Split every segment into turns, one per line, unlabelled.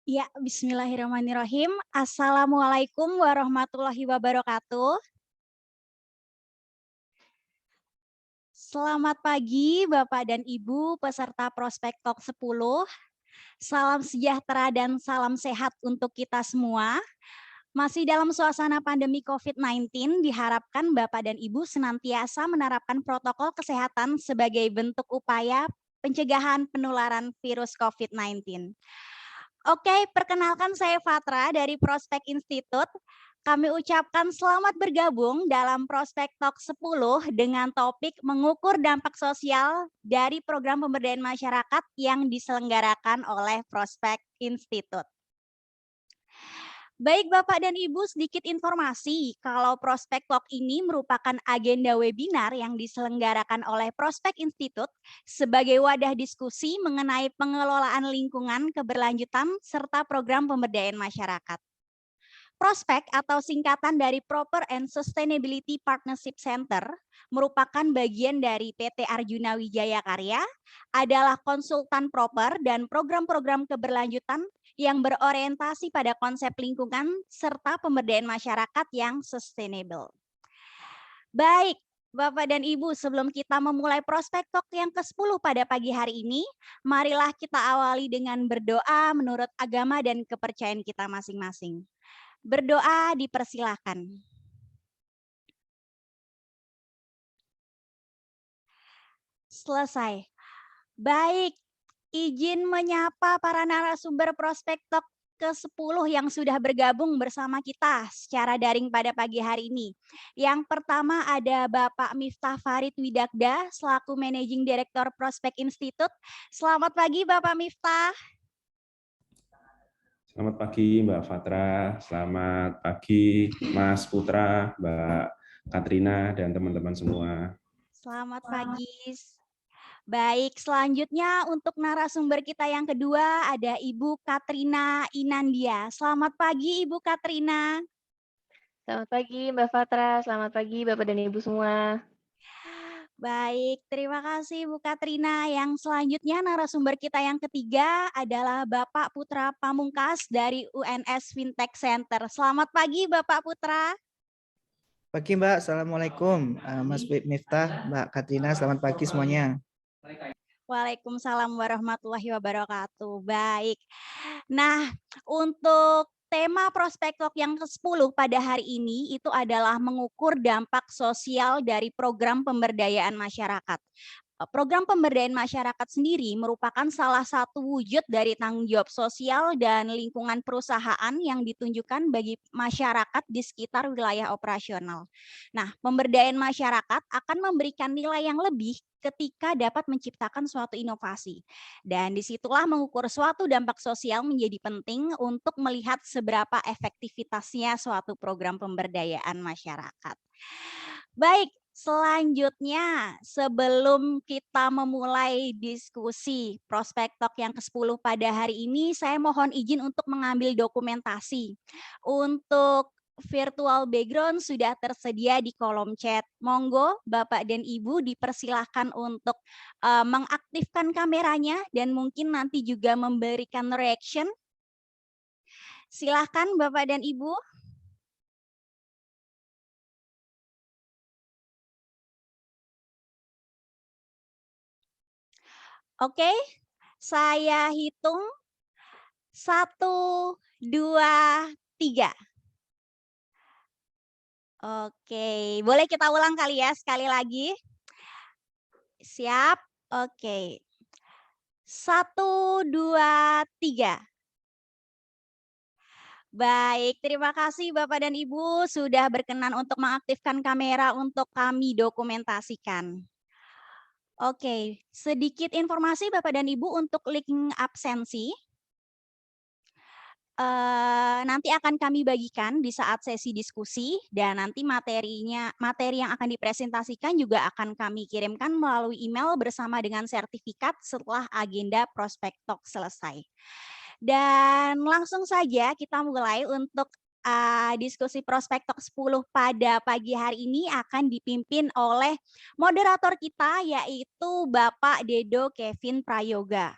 Ya, bismillahirrahmanirrahim. Assalamualaikum warahmatullahi wabarakatuh. Selamat pagi Bapak dan Ibu peserta Prospek Talk 10. Salam sejahtera dan salam sehat untuk kita semua. Masih dalam suasana pandemi COVID-19, diharapkan Bapak dan Ibu senantiasa menerapkan protokol kesehatan sebagai bentuk upaya pencegahan penularan virus COVID-19. Oke, perkenalkan saya Fatra dari Prospek Institute. Kami ucapkan selamat bergabung dalam Prospek Talk 10 dengan topik mengukur dampak sosial dari program pemberdayaan masyarakat yang diselenggarakan oleh Prospek Institute. Baik Bapak dan Ibu, sedikit informasi kalau Prospek Talk ini merupakan agenda webinar yang diselenggarakan oleh Prospek Institute sebagai wadah diskusi mengenai pengelolaan lingkungan keberlanjutan serta program pemberdayaan masyarakat. Prospek atau singkatan dari Proper and Sustainability Partnership Center merupakan bagian dari PT Arjuna Wijaya Karya, adalah konsultan proper dan program-program keberlanjutan yang berorientasi pada konsep lingkungan serta pemberdayaan masyarakat yang sustainable. Baik, Bapak dan Ibu, sebelum kita memulai Prospek Talk yang ke-10 pada pagi hari ini, marilah kita awali dengan berdoa menurut agama dan kepercayaan kita masing-masing. Berdoa dipersilakan. Selesai. Baik, izin menyapa para narasumber Prospek Talk ke-10 yang sudah bergabung bersama kita secara daring pada pagi hari ini. Yang pertama ada Bapak Miftah Farid Widakda selaku Managing Director Prospek Institute. Selamat pagi Bapak Miftah.
Selamat pagi Mbak Fatra, selamat pagi Mas Putra, Mbak Katrina, dan teman-teman semua.
Selamat pagi. Baik, selanjutnya untuk narasumber kita yang kedua ada Ibu Katrina Inandia. Selamat pagi Ibu Katrina.
Selamat pagi Mbak Fatra, selamat pagi Bapak dan Ibu semua.
Baik, terima kasih Bu Katrina. Yang selanjutnya narasumber kita yang ketiga adalah Bapak Putra Pamungkas dari UNS Fintech Center. Selamat pagi Bapak Putra.
Pagi Mbak, Assalamualaikum. Mas Miftah, Mbak Katrina, selamat pagi semuanya.
Waalaikumsalam warahmatullahi wabarakatuh. Baik. Nah, untuk tema Prospek Talk yang ke-10 pada hari ini itu adalah mengukur dampak sosial dari program pemberdayaan masyarakat. Program pemberdayaan masyarakat sendiri merupakan salah satu wujud dari tanggung jawab sosial dan lingkungan perusahaan yang ditunjukkan bagi masyarakat di sekitar wilayah operasional. Nah, pemberdayaan masyarakat akan memberikan nilai yang lebih ketika dapat menciptakan suatu inovasi. Dan disitulah mengukur suatu dampak sosial menjadi penting untuk melihat seberapa efektivitasnya suatu program pemberdayaan masyarakat. Baik, selanjutnya sebelum kita memulai diskusi Prospek Talk yang ke-10 pada hari ini, saya mohon izin untuk mengambil dokumentasi. Untuk virtual background sudah tersedia di kolom chat. Monggo Bapak dan Ibu dipersilahkan untuk mengaktifkan kameranya dan mungkin nanti juga memberikan reaction. Silahkan Bapak dan Ibu. Oke, saya hitung 1, 2, 3. Oke, boleh kita ulang kali ya sekali lagi. Siap? Oke. 1, 2, 3. Baik, terima kasih Bapak dan Ibu sudah berkenan untuk mengaktifkan kamera untuk kami dokumentasikan. Oke, sedikit informasi Bapak dan Ibu untuk link absensi. Nanti akan kami bagikan di saat sesi diskusi dan nanti materi yang akan dipresentasikan juga akan kami kirimkan melalui email bersama dengan sertifikat setelah agenda Prospek Talk selesai. Dan langsung saja kita mulai untuk diskusi Prospek Talk 10 pada pagi hari ini akan dipimpin oleh moderator kita yaitu Bapak Dedo Kevin Prayoga.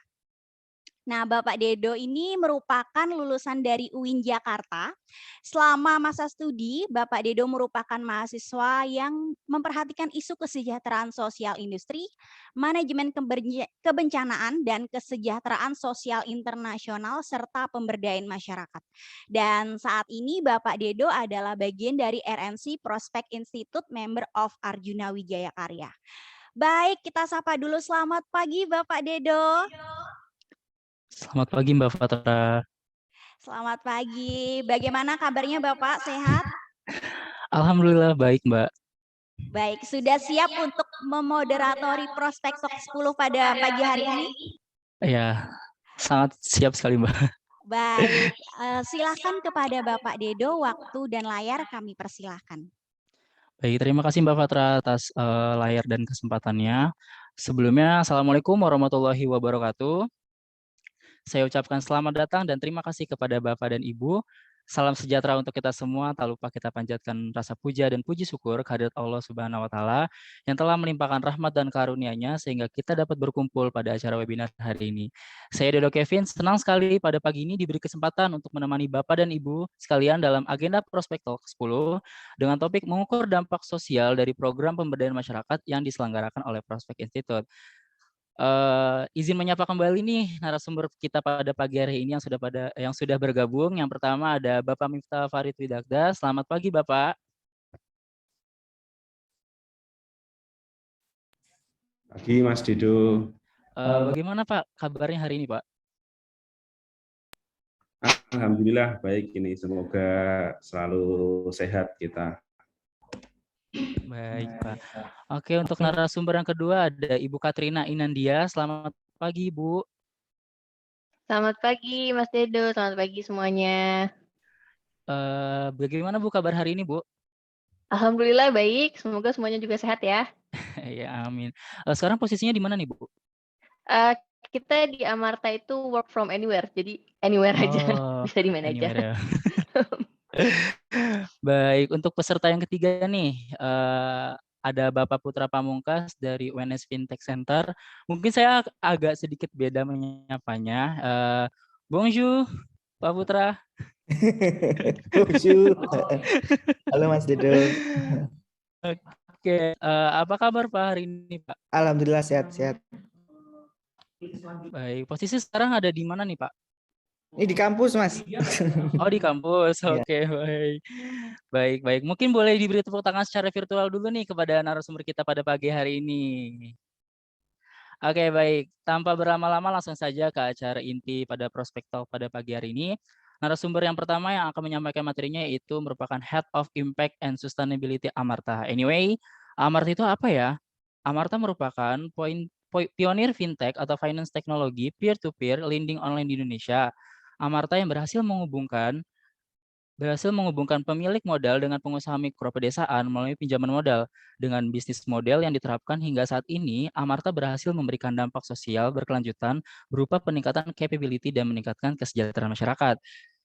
Nah, Bapak Dedo ini merupakan lulusan dari UIN Jakarta. Selama masa studi, Bapak Dedo merupakan mahasiswa yang memperhatikan isu kesejahteraan sosial industri, manajemen kebencanaan, dan kesejahteraan sosial internasional, serta pemberdayaan masyarakat. Dan saat ini Bapak Dedo adalah bagian dari RMC Prospek Institute, member of Arjuna Wijaya Karya. Baik, kita sapa dulu. Selamat pagi Bapak Dedo.
Selamat pagi Mbak Fatra.
Selamat pagi. Bagaimana kabarnya Bapak? Sehat?
Alhamdulillah baik Mbak.
Baik, sudah siap untuk memoderatori Prospek Talk 10 pada pagi hari ini?
Ya, sangat siap sekali Mbak.
Baik, silakan kepada Bapak Dedo, waktu dan layar kami persilahkan.
Baik, terima kasih Mbak Fatra atas layar dan kesempatannya. Sebelumnya, Assalamualaikum warahmatullahi wabarakatuh. Saya ucapkan selamat datang dan terima kasih kepada Bapak dan Ibu. Salam sejahtera untuk kita semua. Tak lupa kita panjatkan rasa puja dan puji syukur kehadirat Allah Subhanahu wa Ta'ala yang telah melimpahkan rahmat dan karunia-Nya sehingga kita dapat berkumpul pada acara webinar hari ini. Saya Dedo Kevin, senang sekali pada pagi ini diberi kesempatan untuk menemani Bapak dan Ibu sekalian dalam agenda Prospek Talk 10 dengan topik mengukur dampak sosial dari program pemberdayaan masyarakat yang diselenggarakan oleh Prospek Institute. Izin menyapa kembali nih narasumber kita pada pagi hari ini yang sudah bergabung. Yang pertama ada Bapak Miftah Farid Widakda. Selamat pagi Bapak.
Pagi Mas Dedo.
Bagaimana Pak kabarnya hari ini Pak?
Alhamdulillah baik ini. Semoga selalu sehat kita.
Baik Pak. Oke, untuk narasumber yang kedua ada Ibu Katrina Inandia. Selamat pagi Ibu.
Selamat pagi Mas Dedo, selamat pagi semuanya.
Bagaimana Bu kabar hari ini Bu?
Alhamdulillah baik, semoga semuanya juga sehat ya.
Ya amin. Sekarang posisinya di mana nih Bu?
Kita di Amarta itu work from anywhere, jadi anywhere aja, bisa di mana aja.
Ya. Baik, untuk peserta yang ketiga nih, ada Bapak Putra Pamungkas dari UNS Fintech Center. Mungkin saya agak sedikit beda menyapanya. Bonjour, Pak Putra.
Bonjour. Halo Mas Dedo.
Oke, apa kabar Pak hari ini Pak?
Alhamdulillah sehat-sehat.
Baik, posisi sekarang ada di mana nih Pak?
Ini di kampus Mas.
Oh di kampus, oke baik. Baik. Mungkin boleh diberi tepuk tangan secara virtual dulu nih kepada narasumber kita pada pagi hari ini. Oke baik, tanpa berlama-lama langsung saja ke acara inti pada Prospek Talk pada pagi hari ini. Narasumber yang pertama yang akan menyampaikan materinya yaitu merupakan Head of Impact and Sustainability Amarta. Anyway, Amarta itu apa ya? Amarta merupakan pionir fintech atau finance teknologi peer-to-peer lending online di Indonesia. Amarta yang berhasil menghubungkan pemilik modal dengan pengusaha mikro pedesaan melalui pinjaman modal. Dengan bisnis model yang diterapkan hingga saat ini, Amarta berhasil memberikan dampak sosial berkelanjutan berupa peningkatan capability dan meningkatkan kesejahteraan masyarakat.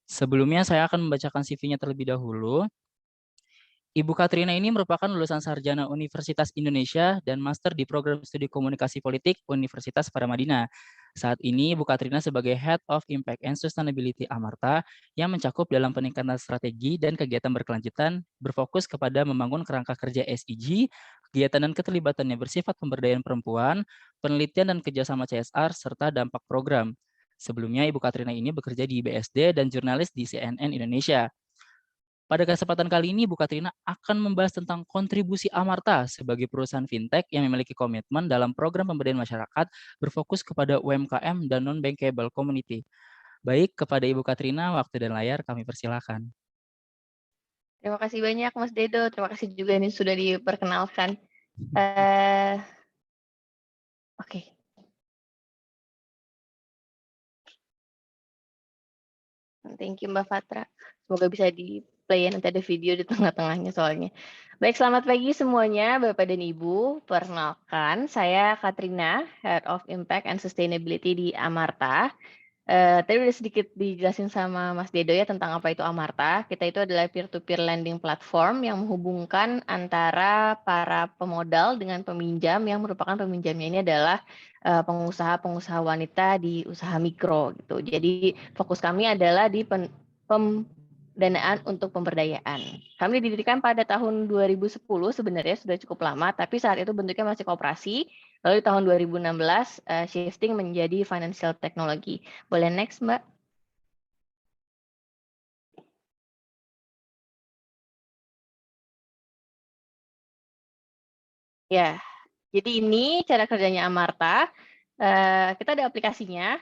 Sebelumnya saya akan membacakan CV-nya terlebih dahulu. Ibu Katrina ini merupakan lulusan sarjana Universitas Indonesia dan master di program studi komunikasi politik Universitas Paramadina. Saat ini Ibu Katrina sebagai Head of Impact and Sustainability Amarta yang mencakup dalam peningkatan strategi dan kegiatan berkelanjutan berfokus kepada membangun kerangka kerja SDG, kegiatan dan keterlibatannya bersifat pemberdayaan perempuan, penelitian dan kerjasama CSR, serta dampak program. Sebelumnya Ibu Katrina ini bekerja di BSD dan jurnalis di CNN Indonesia. Pada kesempatan kali ini, Bu Katrina akan membahas tentang kontribusi Amarta sebagai perusahaan fintech yang memiliki komitmen dalam program pemberdayaan masyarakat berfokus kepada UMKM dan non-bankable community. Baik, kepada Ibu Katrina, waktu dan layar kami persilakan.
Terima kasih banyak Mas Dedo, terima kasih juga ini sudah diperkenalkan. Oke. Thank you Mbak Fatra. Semoga bisa di-play ya, nanti ada video di tengah-tengahnya soalnya. Baik, selamat pagi semuanya Bapak dan Ibu. Perkenalkan, saya Katrina, Head of Impact and Sustainability di Amarta. Tadi udah sedikit dijelasin sama Mas Dedo ya tentang apa itu Amarta. Kita itu adalah peer-to-peer lending platform yang menghubungkan antara para pemodal dengan peminjam yang merupakan peminjamnya ini adalah pengusaha-pengusaha wanita di usaha mikro gitu. Jadi fokus kami adalah di pendanaan untuk pemberdayaan. Kami didirikan pada tahun 2010 sebenarnya sudah cukup lama, tapi saat itu bentuknya masih koperasi. Lalu di tahun 2016 shifting menjadi financial technology. Boleh next, Mbak? Ya, jadi ini cara kerjanya Amarta. Kita ada aplikasinya.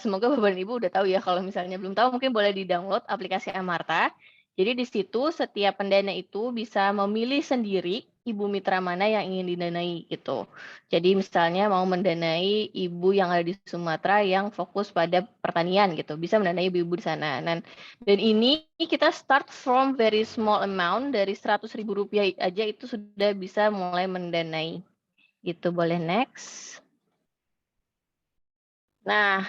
Semoga Bapak dan Ibu udah tahu ya. Kalau misalnya belum tahu, mungkin boleh di-download aplikasi Amarta. Jadi di situ setiap pendana itu bisa memilih sendiri ibu mitra mana yang ingin didanai gitu. Jadi misalnya mau mendanai ibu yang ada di Sumatera yang fokus pada pertanian gitu, bisa mendanai ibu-ibu di sana. Dan ini kita start from very small amount, dari Rp100.000 aja itu sudah bisa mulai mendanai. Gitu, boleh next. Nah,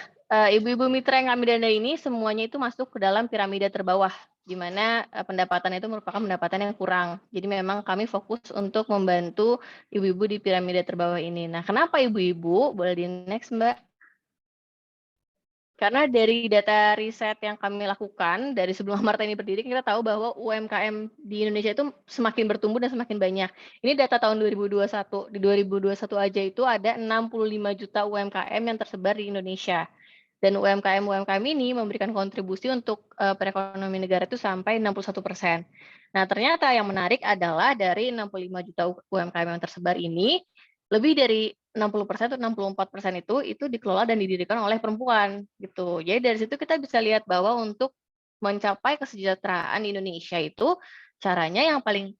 ibu-ibu mitra yang kami danai ini semuanya itu masuk ke dalam piramida terbawah, di mana pendapatan itu merupakan pendapatan yang kurang. Jadi memang kami fokus untuk membantu ibu-ibu di piramida terbawah ini. Nah, kenapa ibu-ibu? Boleh di next, Mbak. Karena dari data riset yang kami lakukan, dari sebelum Amarta ini berdiri, kita tahu bahwa UMKM di Indonesia itu semakin bertumbuh dan semakin banyak. Ini data tahun 2021. Di 2021 aja itu ada 65 juta UMKM yang tersebar di Indonesia. Dan UMKM ini memberikan kontribusi untuk perekonomian negara itu sampai 61%. Nah, ternyata yang menarik adalah dari 65 juta UMKM yang tersebar ini, lebih dari 60% atau 64% itu dikelola dan didirikan oleh perempuan gitu. Jadi dari situ kita bisa lihat bahwa untuk mencapai kesejahteraan di Indonesia itu caranya yang paling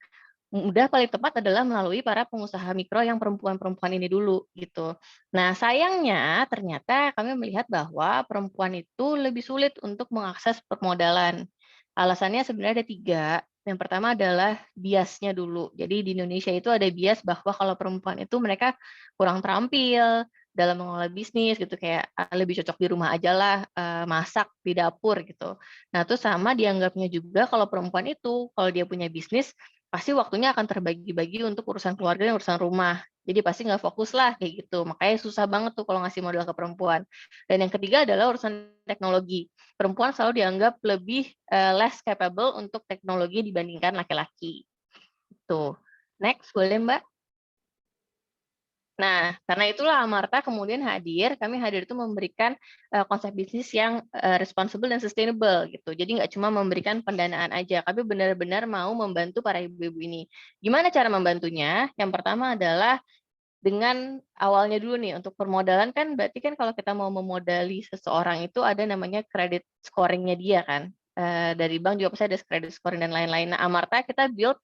mudah, paling tepat adalah melalui para pengusaha mikro yang perempuan-perempuan ini dulu gitu. Nah, sayangnya ternyata kami melihat bahwa perempuan itu lebih sulit untuk mengakses permodalan. Alasannya sebenarnya ada 3. Yang pertama adalah biasnya dulu. Jadi di Indonesia itu ada bias bahwa kalau perempuan itu mereka kurang terampil dalam mengelola bisnis gitu, kayak lebih cocok di rumah aja lah, masak di dapur gitu. Nah, terus sama dianggapnya juga kalau perempuan itu kalau dia punya bisnis pasti waktunya akan terbagi-bagi untuk urusan keluarga dan urusan rumah. Jadi pasti nggak fokus lah kayak gitu. Makanya susah banget tuh kalau ngasih modal ke perempuan. Dan yang ketiga adalah urusan teknologi. Perempuan selalu dianggap lebih less capable untuk teknologi dibandingkan laki-laki. Tuh. Next, boleh Mbak? Nah, karena itulah Amarta kemudian hadir. Kami hadir itu memberikan konsep bisnis yang responsible dan sustainable gitu. Jadi nggak cuma memberikan pendanaan aja, tapi benar-benar mau membantu para ibu-ibu ini. Gimana cara membantunya? Yang pertama adalah dengan awalnya dulu nih, untuk permodalan kan berarti kan kalau kita mau memodali seseorang itu ada namanya credit scoring-nya dia kan. Dari bank juga pasti ada credit scoring dan lain-lain. Nah, Amarta kita build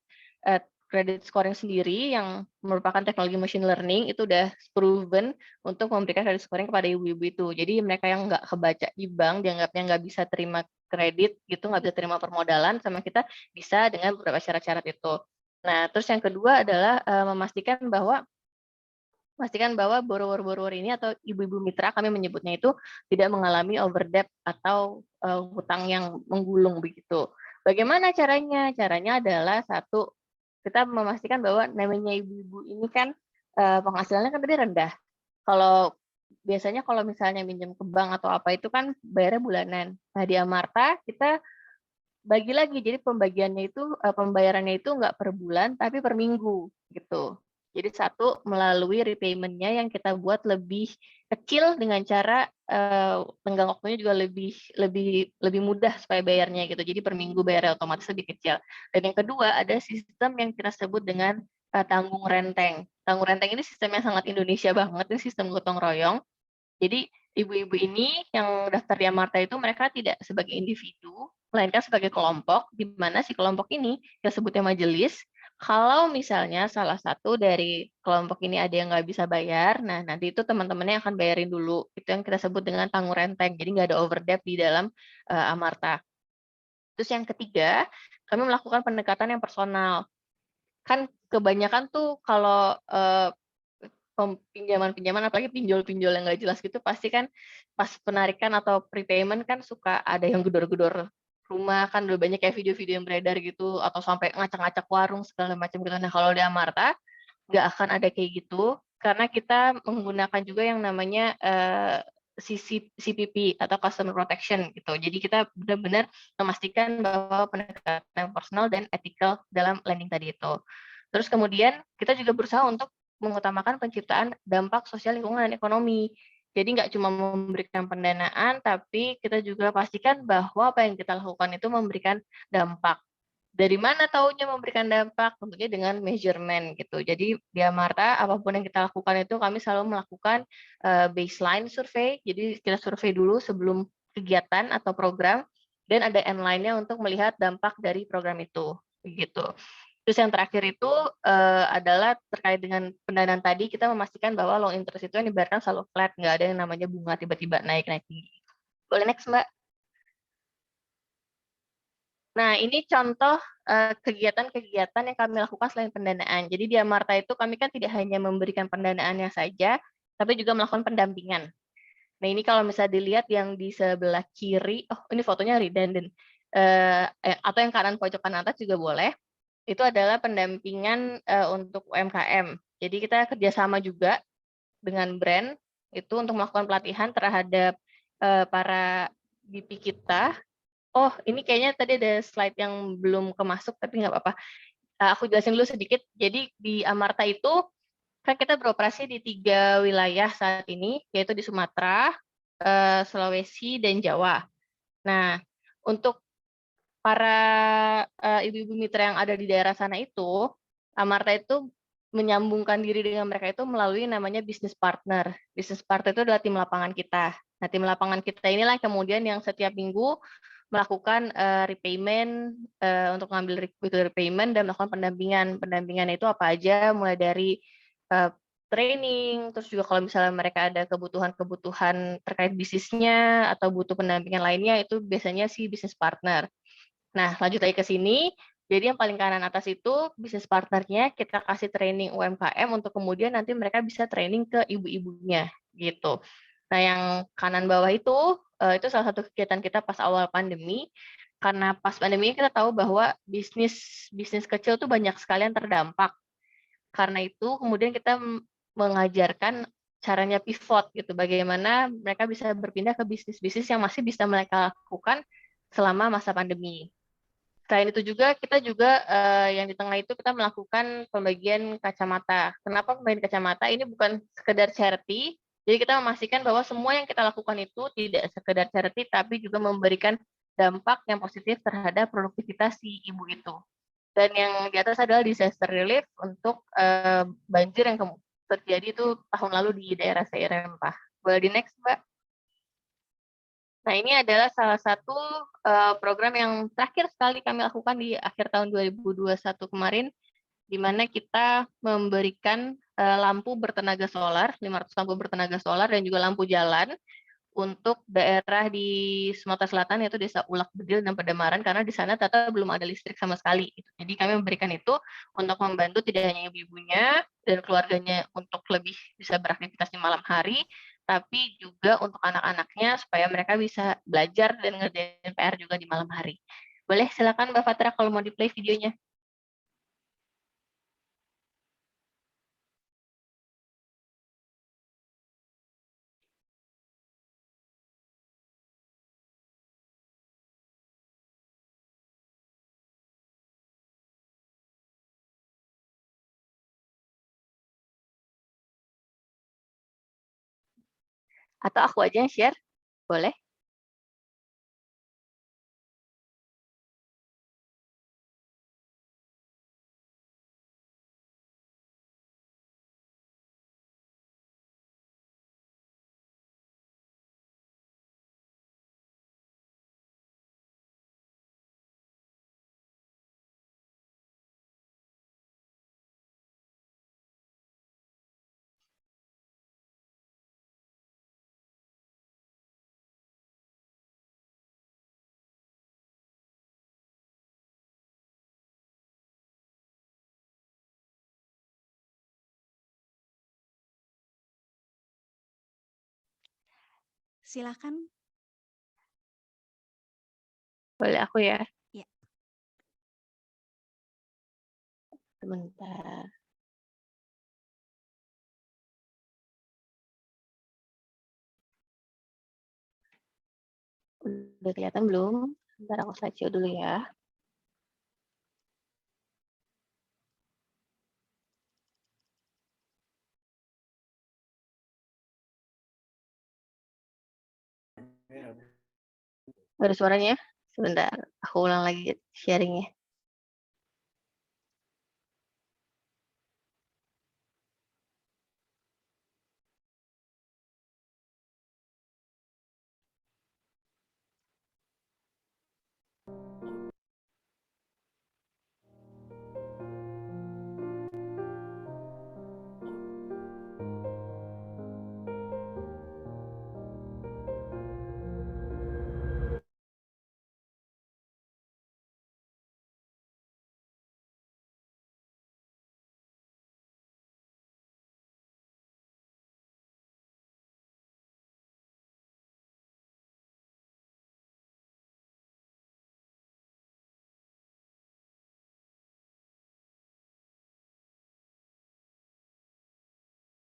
credit scoring sendiri yang merupakan teknologi machine learning, itu udah proven untuk memberikan credit scoring kepada ibu-ibu itu. Jadi mereka yang nggak kebaca di bank, dianggapnya nggak bisa terima kredit gitu, nggak bisa terima permodalan, sama kita bisa dengan beberapa syarat-syarat itu. Nah, terus yang kedua adalah memastikan bahwa borrower-borrower ini atau ibu-ibu mitra, kami menyebutnya itu, tidak mengalami overdebt atau hutang yang menggulung begitu. Bagaimana caranya? Caranya adalah satu, kita memastikan bahwa namanya ibu-ibu ini kan penghasilannya kan tadi rendah. Kalau biasanya kalau misalnya minjem ke bank atau apa itu kan bayarnya bulanan. Nah, di Amarta kita bagi lagi, jadi pembagiannya itu pembayarannya itu nggak per bulan tapi per minggu gitu. Jadi satu, melalui repayment-nya yang kita buat lebih kecil dengan cara tenggang waktunya juga lebih mudah supaya bayarnya gitu. Jadi per minggu bayarnya otomatis lebih kecil. Dan yang kedua, ada sistem yang kita sebut dengan tanggung renteng. Tanggung renteng ini sistem yang sangat Indonesia banget, ini sistem gotong royong. Jadi ibu-ibu ini yang daftar di Amarta itu mereka tidak sebagai individu, melainkan sebagai kelompok, di mana si kelompok ini yang sebutnya majelis. Kalau misalnya salah satu dari kelompok ini ada yang nggak bisa bayar, nah nanti itu teman-temannya akan bayarin dulu. Itu yang kita sebut dengan tanggung renteng. Jadi nggak ada overdebt di dalam Amarta. Terus yang ketiga, kami melakukan pendekatan yang personal. Kan kebanyakan tuh kalau pinjaman-pinjaman, apalagi pinjol-pinjol yang nggak jelas gitu, pasti kan pas penarikan atau prepayment kan suka ada yang gedor-gedor rumah, kan udah banyak kayak video-video yang beredar gitu, atau sampai ngacak-ngacak warung segala macam gitu. Nah kalau di Amarta nggak akan ada kayak gitu, karena kita menggunakan juga yang namanya CPP atau Customer Protection gitu. Jadi kita benar-benar memastikan bahwa pendekatan personal dan ethical dalam lending tadi itu. Terus kemudian kita juga berusaha untuk mengutamakan penciptaan dampak sosial, lingkungan, dan ekonomi. Jadi nggak cuma memberikan pendanaan, tapi kita juga pastikan bahwa apa yang kita lakukan itu memberikan dampak. Dari mana taunya memberikan dampak? Tentunya dengan measurement gitu. Jadi di Amarta, apapun yang kita lakukan itu kami selalu melakukan baseline survei. Jadi kita survei dulu sebelum kegiatan atau program, dan ada end-line-nya untuk melihat dampak dari program itu. Begitu. Terus yang terakhir itu adalah terkait dengan pendanaan tadi, kita memastikan bahwa loan interest itu yang dibayarkan selalu flat, nggak ada yang namanya bunga tiba-tiba naik-naik tinggi. Boleh next, Mbak? Nah, ini contoh kegiatan-kegiatan yang kami lakukan selain pendanaan. Jadi di Amarta itu kami kan tidak hanya memberikan pendanaannya saja, tapi juga melakukan pendampingan. Nah, ini kalau misalnya dilihat yang di sebelah kiri, oh ini fotonya redundant, atau yang kanan pojok kanan atas juga boleh. Itu adalah pendampingan untuk UMKM. Jadi kita kerjasama juga dengan brand itu untuk melakukan pelatihan terhadap para BP kita. Oh, ini kayaknya tadi ada slide yang belum kemasuk, tapi nggak apa-apa. Aku jelasin dulu sedikit. Jadi di Amarta itu kan kita beroperasi di 3 wilayah saat ini, yaitu di Sumatera, Sulawesi, dan Jawa. Nah, untuk para ibu-ibu mitra yang ada di daerah sana itu, Amarta itu menyambungkan diri dengan mereka itu melalui namanya business partner. Business partner itu adalah tim lapangan kita. Nah, tim lapangan kita inilah kemudian yang setiap minggu melakukan repayment untuk mengambil weekly repayment dan melakukan pendampingan. Pendampingan itu apa aja, mulai dari training, terus juga kalau misalnya mereka ada kebutuhan-kebutuhan terkait bisnisnya atau butuh pendampingan lainnya, itu biasanya si business partner. Nah, lanjut lagi ke sini. Jadi yang paling kanan atas itu bisnis partnernya kita kasih training UMKM untuk kemudian nanti mereka bisa training ke ibu-ibunya gitu. Nah, yang kanan bawah itu salah satu kegiatan kita pas awal pandemi. Karena pas pandemi kita tahu bahwa bisnis kecil tuh banyak sekali yang terdampak. Karena itu kemudian kita mengajarkan caranya pivot gitu, bagaimana mereka bisa berpindah ke bisnis-bisnis yang masih bisa mereka lakukan selama masa pandemi. Selain itu juga kita juga yang di tengah itu kita melakukan pembagian kacamata. Kenapa pembagian kacamata? Ini bukan sekedar charity. Jadi kita memastikan bahwa semua yang kita lakukan itu tidak sekedar charity, tapi juga memberikan dampak yang positif terhadap produktivitas si ibu itu. Dan yang di atas adalah disaster relief untuk banjir yang terjadi itu tahun lalu di daerah Sairempah. Boleh di next, Mbak? Nah, ini adalah salah satu program yang terakhir sekali kami lakukan di akhir tahun 2021 kemarin, di mana kita memberikan lampu bertenaga solar, 500 lampu bertenaga solar, dan juga lampu jalan untuk daerah di Sumatera Selatan, yaitu Desa Ulak Bedil dan Pedamaran, karena di sana ternyata belum ada listrik sama sekali. Jadi kami memberikan itu untuk membantu tidak hanya ibu-ibunya dan keluarganya untuk lebih bisa beraktivitas di malam hari, tapi juga untuk anak-anaknya supaya mereka bisa belajar dan ngerjain PR juga di malam hari. Boleh silakan Mbak Fatra kalau mau di-play videonya. Atau aku aja yang share, boleh?
Silakan.
Boleh aku ya?
Ya.
Sebentar. Udah kelihatan belum? Bentar aku slideshow dulu ya. Ada suaranya? Sebentar, aku ulang lagi sharingnya.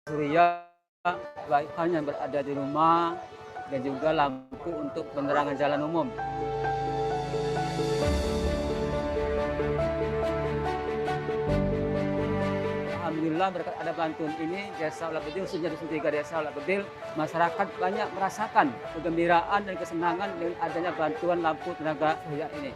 Surya baik hanya berada di rumah dan juga lampu untuk penerangan jalan umum. Alhamdulillah berkat ada bantuan ini Desa Ulak Bedil, khususnya Dusun 3 Desa Ulak Bedil, masyarakat banyak merasakan kegembiraan dan kesenangan dengan adanya bantuan lampu tenaga surya ini.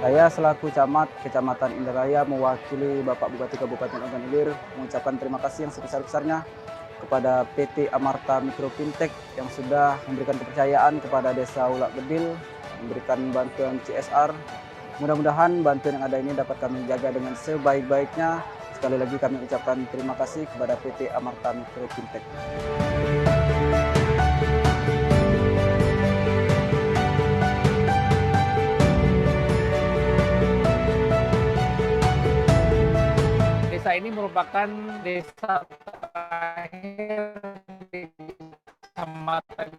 Saya selaku camat Kecamatan Indralaya mewakili Bapak Bupati Kabupaten Ogan Ilir mengucapkan terima kasih yang sebesar-besarnya kepada PT Amarta Mikro Fintech yang sudah memberikan kepercayaan kepada Desa Ulak Bedil, memberikan bantuan CSR. Mudah-mudahan bantuan yang ada ini dapat kami jaga dengan sebaik-baiknya. Sekali lagi kami ucapkan terima kasih kepada PT Amarta Mikro Fintech.
Desa ini merupakan desa terakhir di Kecamatan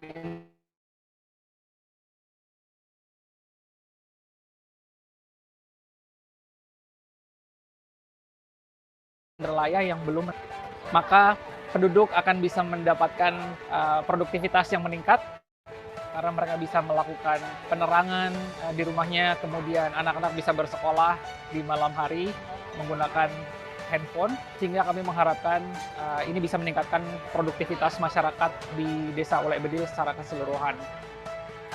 Indralaya yang belum, maka penduduk akan bisa mendapatkan produktivitas yang meningkat karena mereka bisa melakukan penerangan di rumahnya, kemudian anak-anak bisa bersekolah di malam hari menggunakan handphone, sehingga kami mengharapkan ini bisa meningkatkan produktivitas masyarakat di Desa Ulak Bedil secara keseluruhan.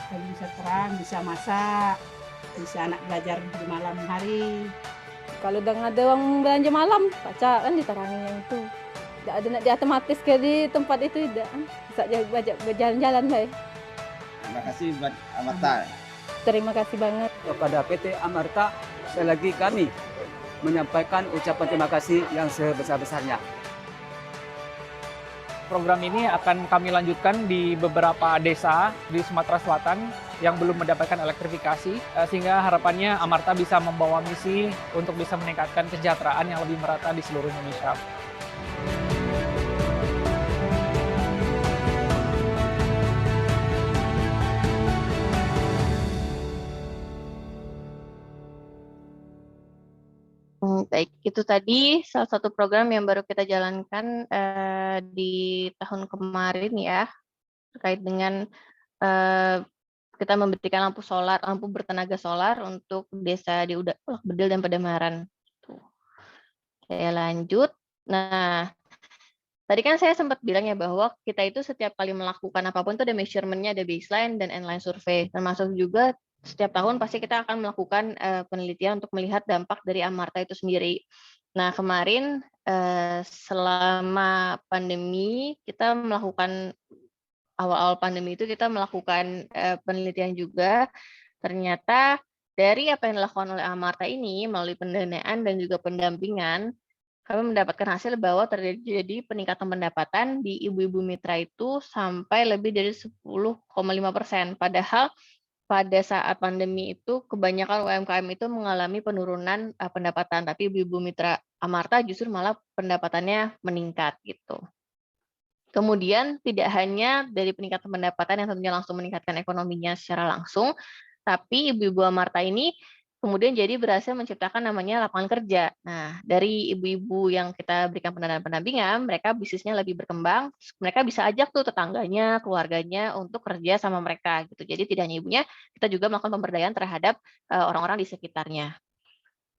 Jadi bisa terang, bisa masak, bisa anak belajar di malam hari.
Kalau udah ada uang belanja malam, baca kan diterangin yang itu. Tidak ada nak otomatis ke di tempat itu tidak. Bisa berjalan-jalan baik.
Terima kasih buat Amarta.
Terima kasih banget
Kepada PT Amarta, sekali lagi kami menyampaikan ucapan terima kasih yang sebesar-besarnya.
Program ini akan kami lanjutkan di beberapa desa di Sumatera Selatan yang belum mendapatkan elektrifikasi, sehingga harapannya Amarta bisa membawa misi untuk bisa meningkatkan kesejahteraan yang lebih merata di seluruh Indonesia.
Baik, itu tadi salah satu program yang baru kita jalankan di tahun kemarin ya, terkait dengan kita memberikan lampu bertenaga solar untuk desa di Ulak Bedil dan Padamaran. Saya lanjut. Nah, tadi kan saya sempat bilang ya bahwa kita itu setiap kali melakukan apapun itu ada measurement-nya, ada baseline dan endline survey, termasuk juga setiap tahun pasti kita akan melakukan penelitian untuk melihat dampak dari Amarta itu sendiri. Nah, kemarin selama pandemi kita melakukan awal-awal pandemi itu kita melakukan penelitian juga. Ternyata dari apa yang dilakukan oleh Amarta ini melalui pendanaan dan juga pendampingan, kami mendapatkan hasil bahwa terjadi peningkatan pendapatan di ibu-ibu mitra itu sampai lebih dari 10,5%. Padahal pada saat pandemi itu kebanyakan UMKM itu mengalami penurunan pendapatan, tapi ibu-ibu mitra Amarta justru malah pendapatannya meningkat gitu. Kemudian tidak hanya dari peningkatan pendapatan yang tentunya langsung meningkatkan ekonominya secara langsung, tapi ibu-ibu Amarta ini kemudian jadi berhasil menciptakan namanya lapangan kerja. Nah, dari ibu-ibu yang kita berikan pendampingan, mereka bisnisnya lebih berkembang, mereka bisa ajak tuh tetangganya, keluarganya untuk kerja sama mereka gitu. Jadi tidak hanya ibunya, kita juga melakukan pemberdayaan terhadap orang-orang di sekitarnya.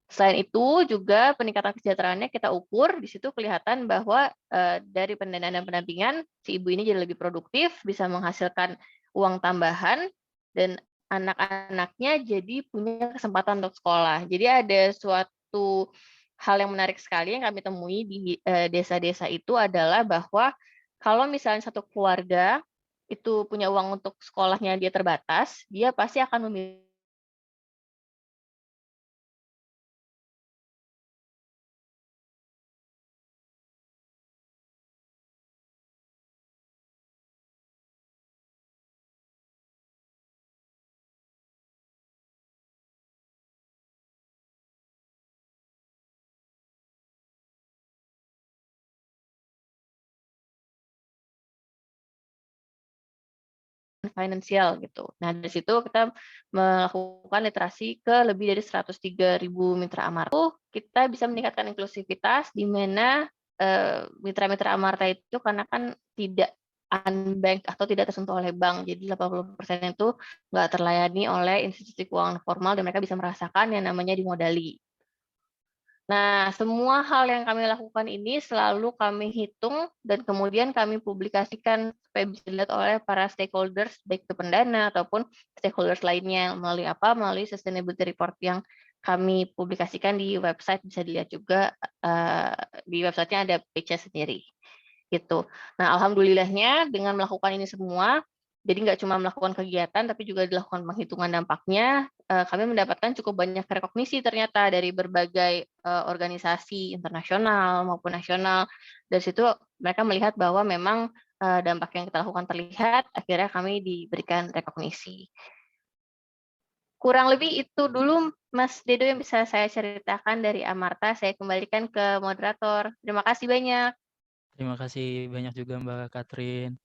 Selain itu juga peningkatan kesejahteraannya kita ukur, di situ kelihatan bahwa dari pendanaan dan pendampingan, si ibu ini jadi lebih produktif, bisa menghasilkan uang tambahan, dan anak-anaknya jadi punya kesempatan untuk sekolah. Jadi ada suatu hal yang menarik sekali yang kami temui di desa-desa itu adalah bahwa kalau misalnya satu keluarga itu punya uang untuk sekolahnya dia terbatas, dia pasti akan memilih finansial gitu. Nah, dari situ kita melakukan literasi ke lebih dari 103.000 mitra Amarta. Kita bisa meningkatkan inklusivitas di mana mitra-mitra Amarta itu karena kan tidak unbank atau tidak tersentuh oleh bank. Jadi 80% itu nggak terlayani oleh institusi keuangan formal dan mereka bisa merasakan yang namanya dimodali. Nah, semua hal yang kami lakukan ini selalu kami hitung dan kemudian kami publikasikan supaya bisa dilihat oleh para stakeholders, baik itu pendana ataupun stakeholders lainnya. Melalui apa? Melalui sustainability report yang kami publikasikan di website, bisa dilihat juga di websitenya ada page-nya sendiri. Gitu. Nah, alhamdulillahnya dengan melakukan ini semua, jadi nggak cuma melakukan kegiatan, tapi juga dilakukan penghitungan dampaknya, kami mendapatkan cukup banyak rekognisi ternyata dari berbagai organisasi internasional maupun nasional. Dari situ mereka melihat bahwa memang dampak yang kita lakukan terlihat, akhirnya kami diberikan rekognisi. Kurang lebih itu dulu, Mas Dedo, yang bisa saya ceritakan dari Amarta. Saya kembalikan ke moderator. Terima kasih banyak.
Terima kasih banyak juga Mbak Katrin.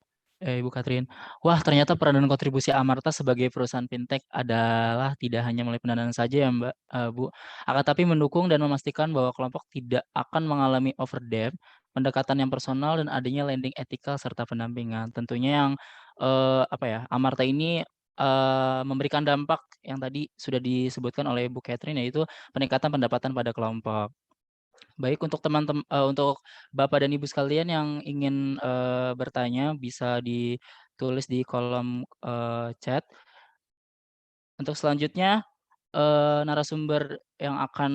Ibu Katrin. Wah, ternyata peran dan kontribusi Amarta sebagai perusahaan fintech adalah tidak hanya melalui pendanaan saja ya Mbak, Bu, akan tapi mendukung dan memastikan bahwa kelompok tidak akan mengalami overdebt, pendekatan yang personal dan adanya lending etikal serta pendampingan. Tentunya yang apa ya, Amarta ini memberikan dampak yang tadi sudah disebutkan oleh Bu Katrin, yaitu peningkatan pendapatan pada kelompok. Baik, untuk untuk Bapak dan Ibu sekalian yang ingin bertanya bisa ditulis di kolom chat. Untuk selanjutnya narasumber yang akan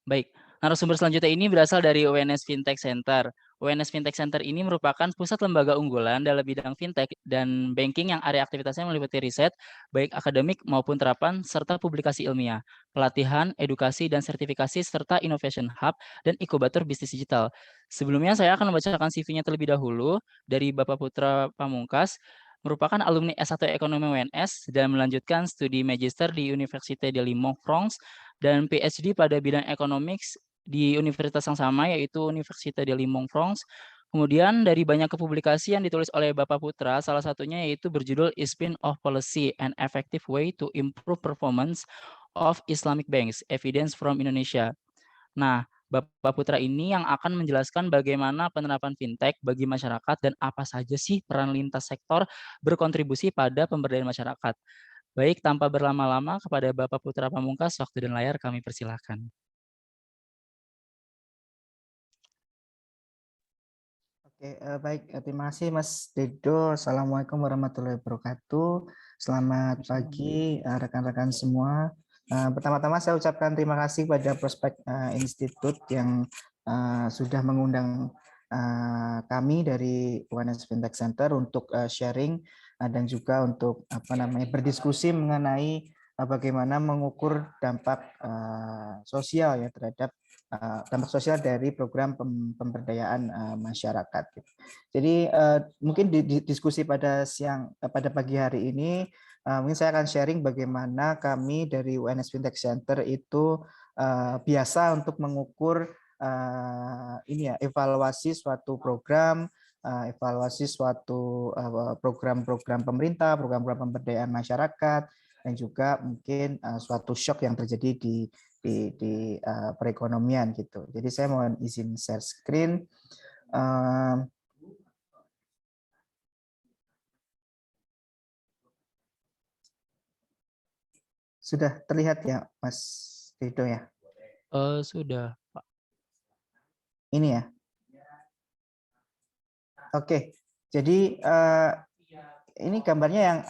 baik, narasumber selanjutnya ini berasal dari UNS Fintech Center. UNS Fintech Center ini merupakan pusat lembaga unggulan dalam bidang fintech dan banking yang area aktivitasnya meliputi riset, baik akademik maupun terapan, serta publikasi ilmiah, pelatihan, edukasi, dan sertifikasi, serta innovation hub dan inkubator bisnis digital. Sebelumnya saya akan membacakan CV-nya terlebih dahulu dari Bapak Putra Pamungkas, merupakan alumni S1 Ekonomi UNS dan melanjutkan studi magister di Université de Limoges, France, dan PhD pada bidang economics di universitas yang sama, yaitu Université de Limoges, France. Kemudian dari banyak publikasi yang ditulis oleh Bapak Putra, salah satunya yaitu berjudul Spin of Policy, an Effective Way to Improve Performance of Islamic Banks, Evidence from Indonesia. Nah, Bapak Putra ini yang akan menjelaskan bagaimana penerapan fintech bagi masyarakat dan apa saja sih peran lintas sektor berkontribusi pada pemberdayaan masyarakat. Baik, tanpa berlama-lama kepada Bapak Putra Pamungkas, waktu dan layar kami persilahkan.
Oke, baik. Terima kasih Mas Dedo. Assalamualaikum warahmatullahi wabarakatuh. Selamat pagi rekan-rekan semua. Pertama-tama saya ucapkan terima kasih pada Prospek Institute yang sudah mengundang kami dari UNS Fintech Center untuk sharing dan juga untuk berdiskusi mengenai bagaimana mengukur dampak sosial ya terhadap dampak sosial dari program pemberdayaan masyarakat. Jadi mungkin di diskusi pada pagi hari ini Mungkin saya akan sharing bagaimana kami dari UNS Fintech Center itu biasa untuk mengukur evaluasi suatu program, evaluasi suatu program-program pemerintah, program-program pemberdayaan masyarakat, dan juga mungkin suatu shock yang terjadi di perekonomian gitu. Jadi saya mohon izin share screen. Sudah terlihat ya, Mas Rido ya?
Sudah, Pak.
Ini ya. Oke, jadi ini gambarnya yang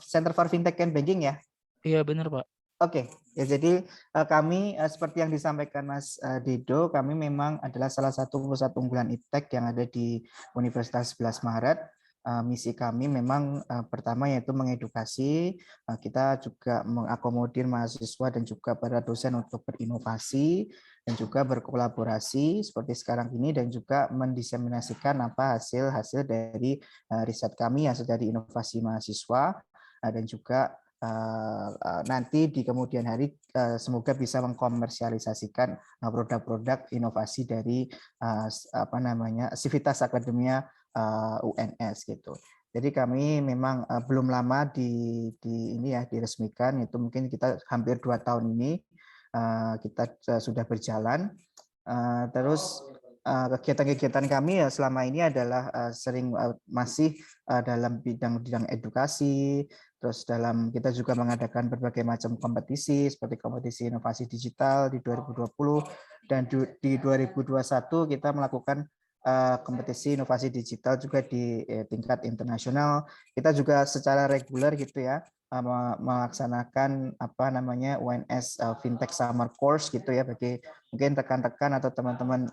Center for Fintech and Banking ya?
Iya benar, Pak.
Oke, ya jadi kami seperti yang disampaikan Mas Dido, kami memang adalah salah satu pusat unggulan iptek yang ada di Universitas 11 Maret. Misi kami memang pertama yaitu mengedukasi, kita juga mengakomodir mahasiswa dan juga para dosen untuk berinovasi dan juga berkolaborasi seperti sekarang ini, dan juga mendiseminasikan apa hasil-hasil dari riset kami, hasil dari inovasi mahasiswa, dan juga nanti di kemudian hari semoga bisa mengkomersialisasikan produk-produk inovasi dari Civitas Akademia UNS gitu. Jadi kami memang belum lama diresmikan, itu mungkin kita hampir 2 tahun ini kita sudah berjalan. Terus kegiatan-kegiatan kami ya selama ini adalah masih dalam bidang edukasi, terus kita juga mengadakan berbagai macam kompetisi seperti kompetisi inovasi digital di 2020, dan di 2021 kita melakukan kompetisi inovasi digital juga di tingkat internasional. Kita juga secara reguler gitu ya melaksanakan UNS Fintech Summer Course gitu ya, bagi mungkin rekan-rekan atau teman-teman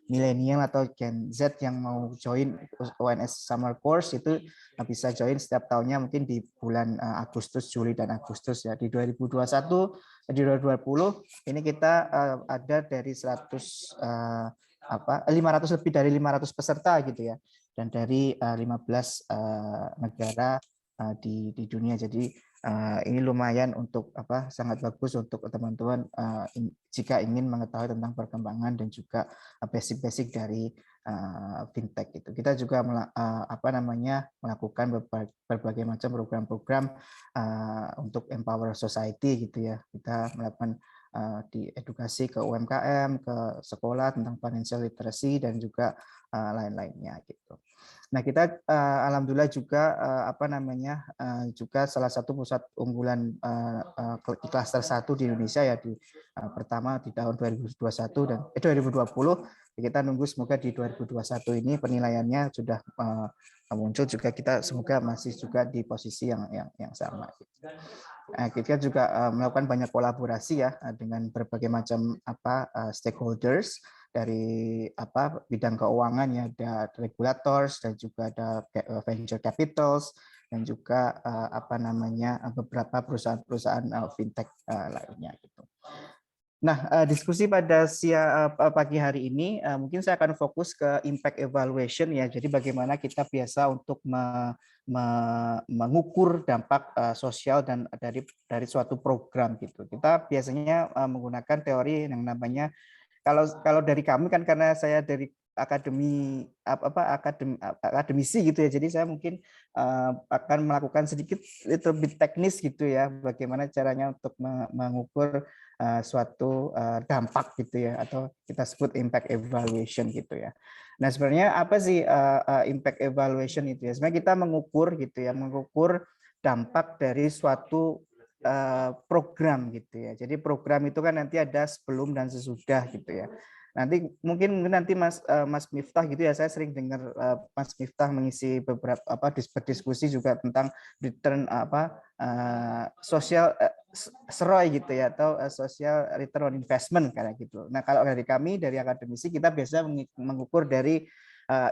milenial atau Gen Z yang mau join UNS Summer Course itu bisa join setiap tahunnya, mungkin di bulan Agustus, Juli dan Agustus ya. Di 2021, di 2020 ini kita ada dari 500 lebih dari 500 peserta gitu ya, dan dari 15 negara di dunia. Jadi ini lumayan untuk sangat bagus untuk teman-teman jika ingin mengetahui tentang perkembangan dan juga basic-basic dari fintech itu. Kita juga melakukan berbagai macam program-program untuk empower society gitu ya. Kita melakukan di edukasi ke UMKM, ke sekolah tentang financial literacy dan juga lain-lainnya gitu. Nah, kita alhamdulillah juga juga salah satu pusat unggulan di klaster 1 di Indonesia ya, pertama di tahun 2021 dan 2020. Kita nunggu semoga di 2021 ini penilaiannya sudah muncul juga, kita semoga masih juga di posisi yang sama. Kita juga melakukan banyak kolaborasi ya dengan berbagai macam stakeholders dari bidang keuangan ya, ada regulators dan juga ada venture capitals dan juga beberapa perusahaan-perusahaan fintech lainnya gitu. Nah, diskusi pada pagi hari ini mungkin saya akan fokus ke impact evaluation ya. Jadi bagaimana kita biasa untuk mengukur dampak sosial dan dari suatu program gitu. Kita biasanya menggunakan teori yang namanya, kalau dari kami kan karena saya dari akademisi gitu ya, jadi saya mungkin akan melakukan sedikit lebih teknis gitu ya, bagaimana caranya untuk mengukur suatu dampak gitu ya, atau kita sebut impact evaluation gitu ya. Nah, sebenarnya apa sih impact evaluation itu ya? Sebenarnya kita mengukur gitu ya, mengukur dampak dari suatu program gitu ya. Jadi program itu kan nanti ada sebelum dan sesudah gitu ya. Nanti mungkin nanti Mas Miftah gitu ya, saya sering dengar Mas Miftah mengisi beberapa berdiskusi juga tentang return social SROI gitu ya, atau social return on investment kayak gitu. Nah, kalau dari kami dari akademisi kita biasa mengukur dari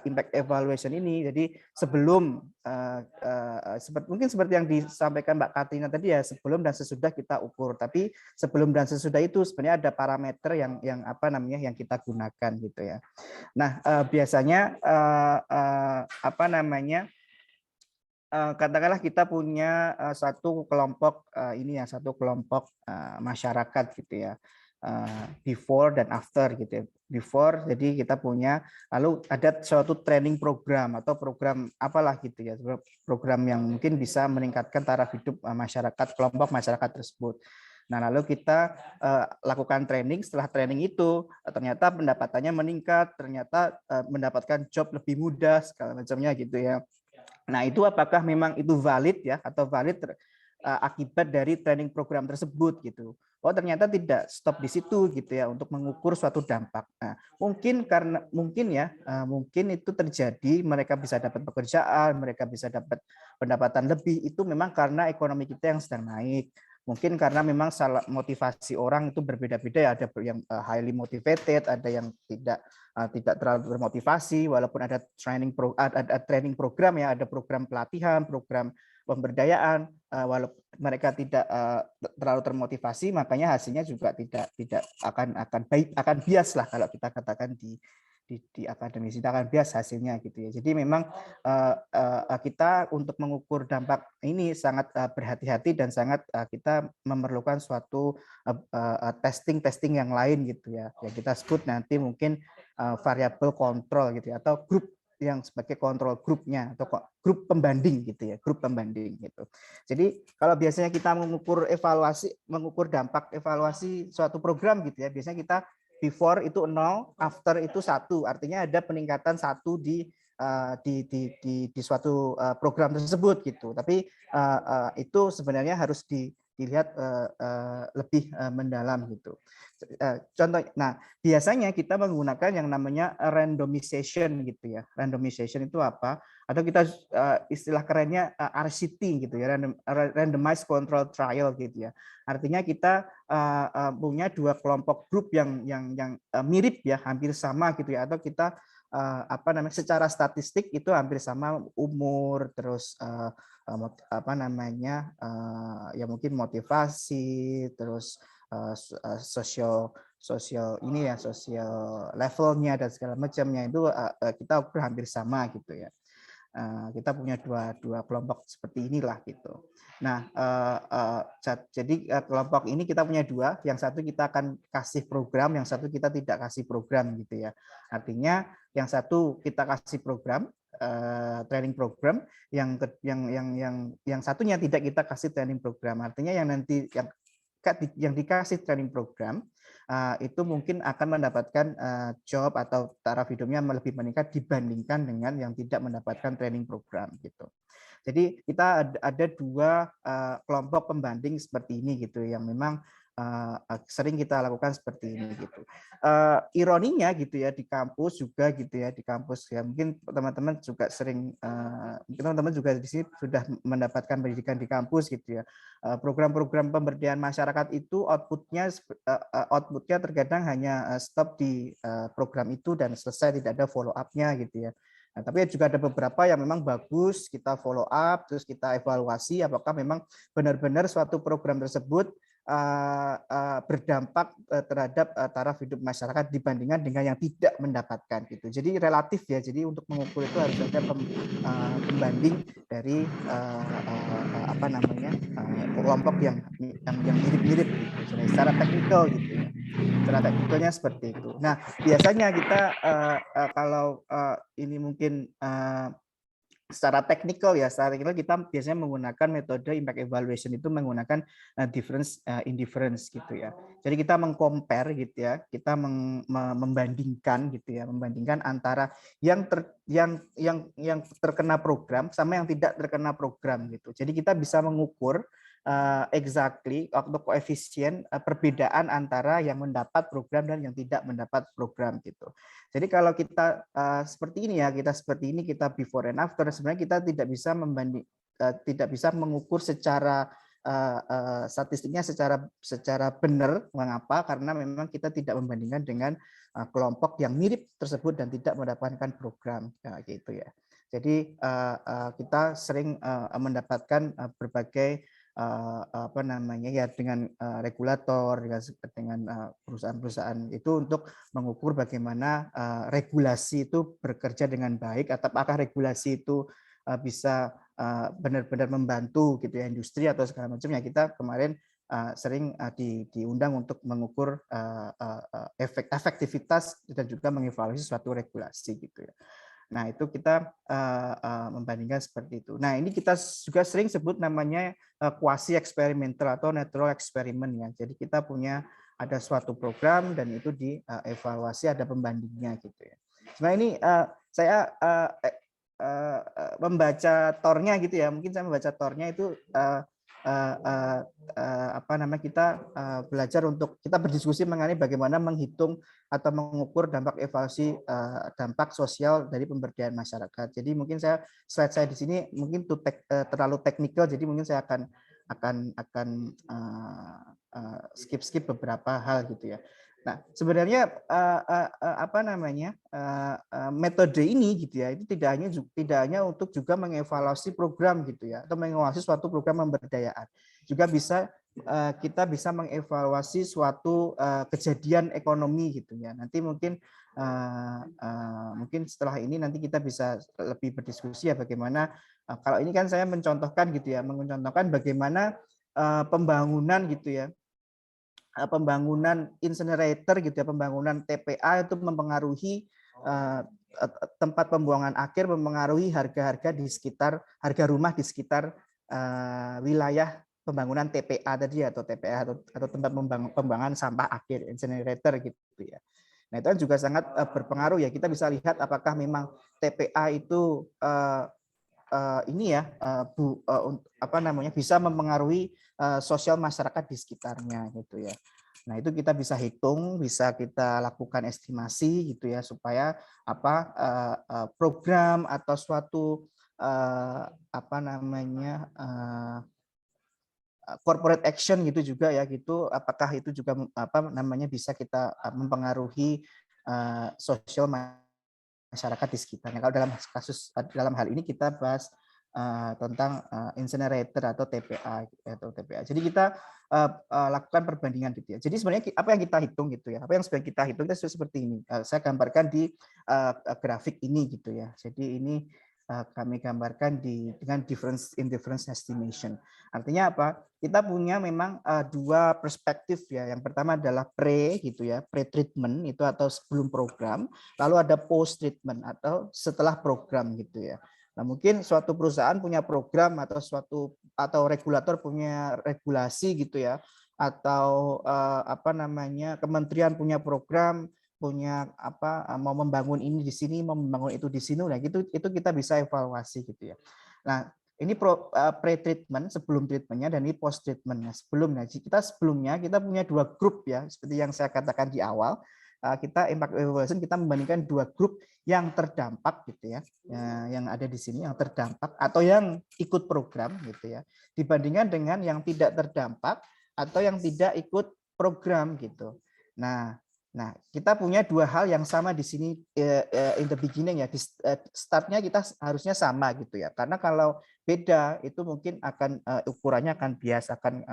impact evaluation ini. Jadi sebelum mungkin seperti yang disampaikan Mbak Katrina tadi ya, sebelum dan sesudah kita ukur. Tapi sebelum dan sesudah itu sebenarnya ada parameter yang kita gunakan gitu ya. Nah, biasanya katakanlah kita punya satu kelompok satu kelompok masyarakat gitu ya, before dan after gitu ya. Before, jadi kita punya, lalu ada suatu training program atau program apalah gitu ya, program yang mungkin bisa meningkatkan taraf hidup masyarakat, kelompok masyarakat tersebut. Nah, lalu kita lakukan training. Setelah training itu ternyata pendapatannya meningkat, ternyata mendapatkan job lebih mudah segala macamnya gitu ya. Nah, itu apakah memang itu valid ya, atau valid akibat dari training program tersebut gitu. Oh, ternyata tidak stop di situ gitu ya untuk mengukur suatu dampak. Nah, mungkin itu terjadi, mereka bisa dapat pekerjaan, mereka bisa dapat pendapatan lebih, itu memang karena ekonomi kita yang sedang naik. Mungkin karena memang motivasi orang itu berbeda-beda ya, ada yang highly motivated, ada yang tidak terlalu termotivasi, walaupun ada training program ya, ada program pelatihan, program pemberdayaan, walaupun mereka tidak terlalu termotivasi, makanya hasilnya juga tidak akan bias lah kalau kita katakan di akademis, kita akan bias hasilnya gitu ya. Jadi memang kita untuk mengukur dampak ini sangat berhati-hati dan sangat kita memerlukan suatu testing yang lain gitu ya. Yang kita sebut nanti mungkin variabel kontrol gitu ya, atau grup yang sebagai kontrol grupnya atau grup pembanding gitu ya, grup pembanding gitu. Jadi kalau biasanya kita mengukur dampak evaluasi suatu program gitu ya, biasanya kita before itu 0, after itu 1, artinya ada peningkatan 1 di suatu program tersebut gitu. Tapi itu sebenarnya harus dilihat lebih mendalam gitu. Contoh, nah biasanya kita menggunakan yang namanya randomization gitu ya. Randomization itu apa? Atau kita istilah kerennya RCT gitu ya, randomized control trial gitu ya. Artinya kita punya dua kelompok grup yang mirip ya, hampir sama gitu ya, atau kita secara statistik itu hampir sama umur, terus ya mungkin motivasi, terus sosial ini ya, sosial levelnya dan segala macamnya itu kita ukur hampir sama gitu ya. Kita punya dua kelompok seperti inilah gitu. Nah, jadi kelompok ini kita punya dua, yang satu kita akan kasih program, yang satu kita tidak kasih program gitu ya. Artinya yang satu kita kasih program, training program, yang satunya tidak kita kasih training program. Artinya yang nanti yang dikasih training program itu mungkin akan mendapatkan job atau taraf hidupnya lebih meningkat dibandingkan dengan yang tidak mendapatkan training program gitu. Jadi kita ada dua kelompok pembanding seperti ini gitu, yang memang sering kita lakukan seperti ini gitu. Ironinya gitu ya, di kampus juga gitu ya, di kampus ya mungkin teman-teman juga sering, mungkin teman-teman juga di sini sudah mendapatkan pendidikan di kampus gitu ya. Program-program pemberdayaan masyarakat itu outputnya terkadang hanya stop di program itu dan selesai, tidak ada follow up-nya gitu ya. Nah, tapi juga ada beberapa yang memang bagus, kita follow up, terus kita evaluasi apakah memang benar-benar suatu program tersebut berdampak terhadap taraf hidup masyarakat dibandingkan dengan yang tidak mendapatkan gitu. Jadi relatif ya. Jadi untuk mengukur itu harus ada pembanding dari kelompok yang mirip-mirip gitu. Secara teknikal gitu ya. Secara teknikalnya seperti itu. Nah, biasanya kita kalau ini mungkin secara teknikal ya, kita biasanya menggunakan metode impact evaluation itu menggunakan difference indifference gitu ya. Jadi kita mengcompare gitu ya, kita membandingkan gitu ya, membandingkan antara yang terkena program sama yang tidak terkena program gitu. Jadi kita bisa mengukur exactly atau koefisien perbedaan antara yang mendapat program dan yang tidak mendapat program gitu. Jadi kalau kita seperti ini ya, kita before and after, sebenarnya kita tidak bisa mengukur secara statistiknya secara benar. Mengapa? Karena memang kita tidak membandingkan dengan kelompok yang mirip tersebut dan tidak mendapatkan program gitu ya. Jadi kita sering mendapatkan berbagai dengan regulator, dengan perusahaan-perusahaan itu untuk mengukur bagaimana regulasi itu bekerja dengan baik, atau apakah regulasi itu bisa benar-benar membantu gitu ya industri atau segala macam ya, kita kemarin sering diundang untuk mengukur efektivitas dan juga mengevaluasi suatu regulasi gitu ya. Nah, itu kita membandingkan seperti itu. Nah, ini kita juga sering sebut namanya quasi eksperimental atau natural experiment ya. Jadi kita punya ada suatu program dan itu dievaluasi, ada pembandingnya gitu ya. Sebenarnya ini saya membaca tornya gitu ya. Mungkin saya membaca tornya itu apa namanya, kita belajar untuk kita berdiskusi mengenai bagaimana menghitung atau mengukur dampak evaluasi dampak sosial dari pemberdayaan masyarakat. Jadi mungkin slide saya di sini mungkin terlalu teknikal, jadi mungkin saya akan skip beberapa hal gitu ya. Nah, sebenarnya apa namanya, metode ini gitu ya, itu tidak hanya untuk juga mengevaluasi program gitu ya, atau mengevaluasi suatu program pemberdayaan. Juga kita bisa mengevaluasi suatu kejadian ekonomi gitu ya. Nanti mungkin setelah ini nanti kita bisa lebih berdiskusi ya bagaimana, kalau ini kan saya mencontohkan gitu ya, mencontohkan bagaimana pembangunan gitu ya, pembangunan incinerator gitu ya, pembangunan TPA itu mempengaruhi tempat pembuangan akhir, mempengaruhi harga-harga di sekitar, harga rumah di sekitar wilayah pembangunan TPA tadi atau TPA atau tempat pembuangan sampah akhir, incinerator gitu ya. Nah, itu kan juga sangat berpengaruh ya. Kita bisa lihat apakah memang TPA itu ini ya apa namanya, bisa mempengaruhi sosial masyarakat di sekitarnya gitu ya. Nah, itu kita bisa hitung, bisa kita lakukan estimasi gitu ya, supaya program atau suatu apa namanya, corporate action gitu juga ya gitu, apakah itu juga apa namanya bisa kita mempengaruhi sosial masyarakat di sekitarnya. Kalau dalam hal ini kita bahas tentang incinerator atau TPA. Jadi kita lakukan perbandingan gitu ya. Jadi sebenarnya apa yang kita hitung gitu ya, apa yang sebenarnya kita hitung itu seperti ini. Saya gambarkan di grafik ini gitu ya. Jadi ini kami gambarkan dengan difference estimation. Artinya apa? Kita punya memang dua perspektif ya. Yang pertama adalah gitu ya, pre-treatment itu atau sebelum program, lalu ada post-treatment atau setelah program gitu ya. Nah, mungkin suatu perusahaan punya program atau regulator punya regulasi gitu ya, atau apa namanya, kementerian punya program, punya mau membangun ini di sini, mau membangun itu di sini, nah itu kita bisa evaluasi gitu ya. Nah, ini pre-treatment, sebelum treatmentnya, dan ini post-treatmentnya. Sebelumnya kita punya dua grup ya, seperti yang saya katakan di awal. Kita impact evaluation, kita membandingkan dua grup yang terdampak gitu ya, yang ada di sini, yang terdampak atau yang ikut program gitu ya, dibandingkan dengan yang tidak terdampak atau yang tidak ikut program gitu. Nah, kita punya dua hal yang sama di sini in the beginning ya, di startnya kita harusnya sama gitu ya, karena kalau beda itu mungkin akan ukurannya akan bias, akan